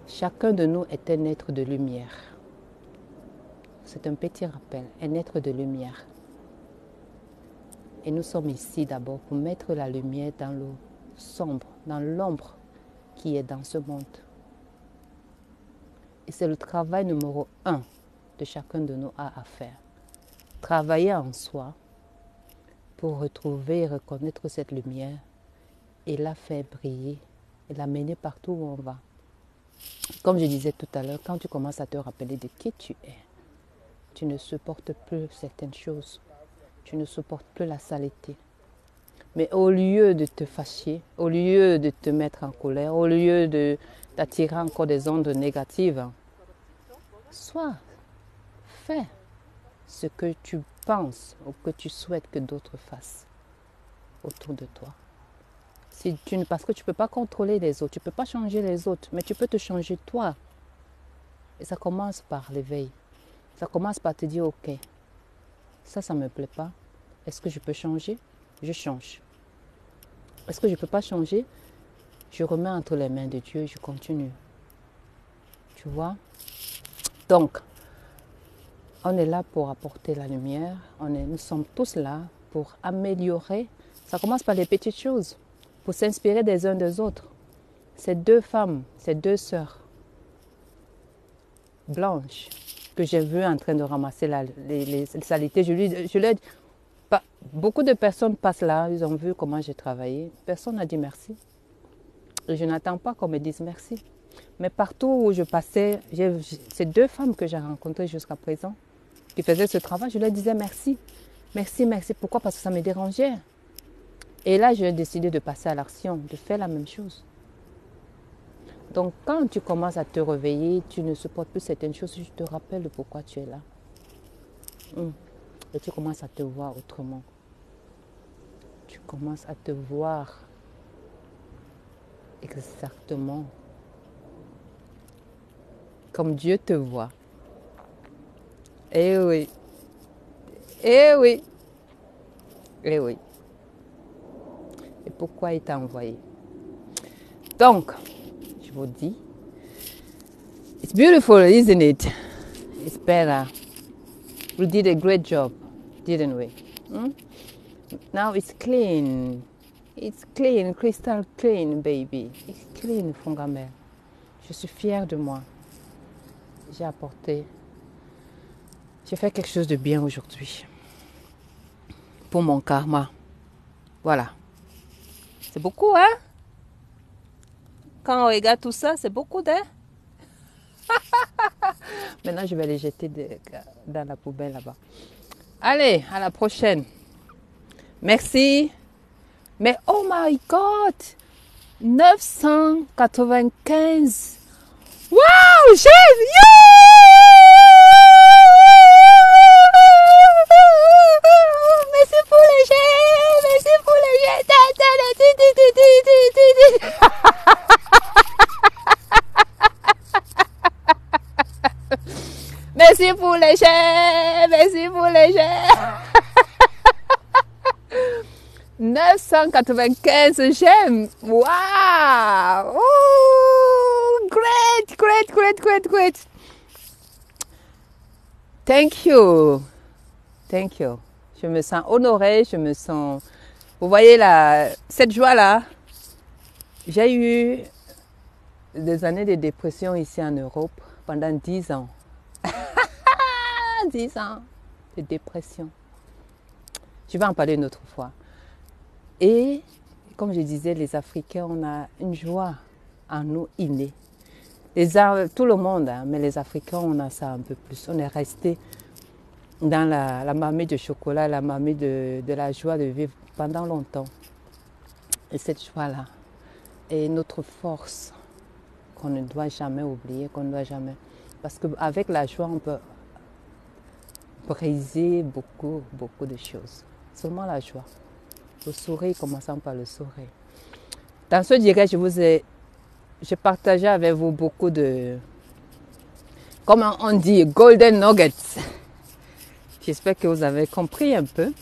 Chacun de nous est un être de lumière. C'est un petit rappel, un être de lumière. Et nous sommes ici d'abord pour mettre la lumière dans le sombre, dans l'ombre qui est dans ce monde. Et c'est le travail numéro 1 de chacun de nous à faire. Travailler en soi pour retrouver et reconnaître cette lumière et la faire briller et la mener partout où on va. Comme je disais tout à l'heure, quand tu commences à te rappeler de qui tu es, tu ne supportes plus certaines choses. Tu ne supportes plus la saleté. Mais au lieu de te fâcher, au lieu de te mettre en colère, au lieu d'attirer encore des ondes négatives, fais ce que tu penses ou que tu souhaites que d'autres fassent autour de toi. Parce que tu ne peux pas contrôler les autres, tu ne peux pas changer les autres, mais tu peux te changer toi. Et ça commence par l'éveil. Ça commence par te dire, ok, ça ne me plaît pas. Est-ce que je peux changer? Je change. Est-ce que je ne peux pas changer? Je remets entre les mains de Dieu et je continue. Tu vois? Donc, on est là pour apporter la lumière. Nous sommes tous là pour améliorer. Ça commence par les petites choses, pour s'inspirer des uns des autres. Ces deux femmes, ces deux sœurs blanches que j'ai vues en train de ramasser les saletés, je leur ai dit, beaucoup de personnes passent là, ils ont vu comment j'ai travaillé. Personne n'a dit merci. Et je n'attends pas qu'on me dise merci. Mais partout où je passais, ces deux femmes que j'ai rencontrées jusqu'à présent, qui faisaient ce travail, je leur disais merci. Merci, merci. Pourquoi? Parce que ça me dérangeait. Et là, j'ai décidé de passer à l'action, de faire la même chose. Donc, quand tu commences à te réveiller, tu ne supportes plus certaines choses, je te rappelle pourquoi tu es là. Et tu commences à te voir autrement. Tu commences à te voir exactement comme Dieu te voit. Eh oui. Eh oui. Eh oui. Et pourquoi il t'a envoyé? Donc, je vous dis, it's beautiful, isn't it? It's better. We did a great job, didn't we? Now it's clean. It's clean, crystal clean, baby. It's clean, Fongamel. Je suis fière de moi. J'ai fait quelque chose de bien aujourd'hui. Pour mon karma. Voilà. C'est beaucoup, hein? Quand on regarde tout ça, c'est beaucoup, hein? Maintenant, je vais les jeter dans la poubelle là-bas. Allez, à la prochaine. Merci. Mais oh my God! 995. Wow! J'aime! Merci pour les jets! Merci pour les jets! Merci pour les jets! Merci pour les jets! 995 j'aime. Wow! Oh, great, great, great, great, great. Thank you. Thank you. Je me sens honorée, je me sens... Vous voyez cette joie-là, j'ai eu des années de dépression ici en Europe pendant 10 ans. 10 ans de dépression. Je vais en parler une autre fois. Et comme je disais, les Africains, on a une joie en nous innée. Tout le monde, hein, mais les Africains, on a ça un peu plus. On est resté dans la marmite de chocolat, la marmite de la joie de vivre pendant longtemps. Et cette joie-là est notre force qu'on ne doit jamais oublier, qu'on ne doit jamais... Parce qu'avec la joie, on peut briser beaucoup, beaucoup de choses. Seulement la joie. Le sourire, commençant par le sourire. Dans ce direct, j'ai partagé avec vous beaucoup de, comment on dit, golden nuggets. J'espère que vous avez compris un peu.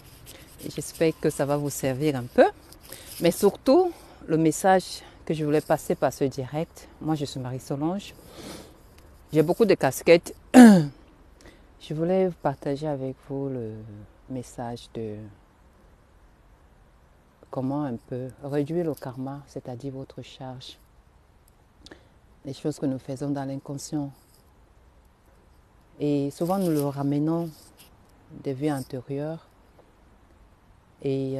Et j'espère que ça va vous servir un peu. Mais surtout, le message que je voulais passer par ce direct, moi je suis Marie-Solange. J'ai beaucoup de casquettes. Je voulais partager avec vous le message de comment un peu réduire le karma, c'est-à-dire votre charge. Les choses que nous faisons dans l'inconscient. Et souvent nous le ramenons des vies antérieures. Et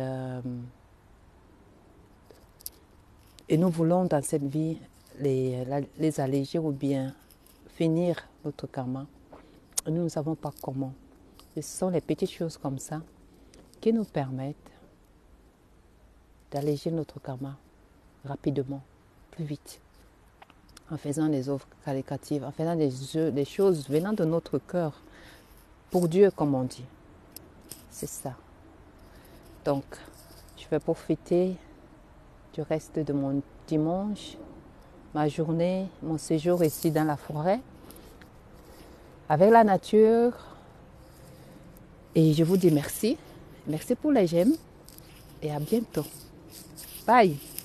nous voulons dans cette vie les alléger ou bien finir notre karma. Et nous ne savons pas comment. Et ce sont les petites choses comme ça qui nous permettent d'alléger notre karma rapidement, plus vite, en faisant des œuvres qualitatives, en faisant des choses venant de notre cœur, pour Dieu, comme on dit. C'est ça. Donc, je vais profiter du reste de mon dimanche, ma journée, mon séjour ici dans la forêt, avec la nature. Et je vous dis merci. Merci pour les j'aime et à bientôt. Bye!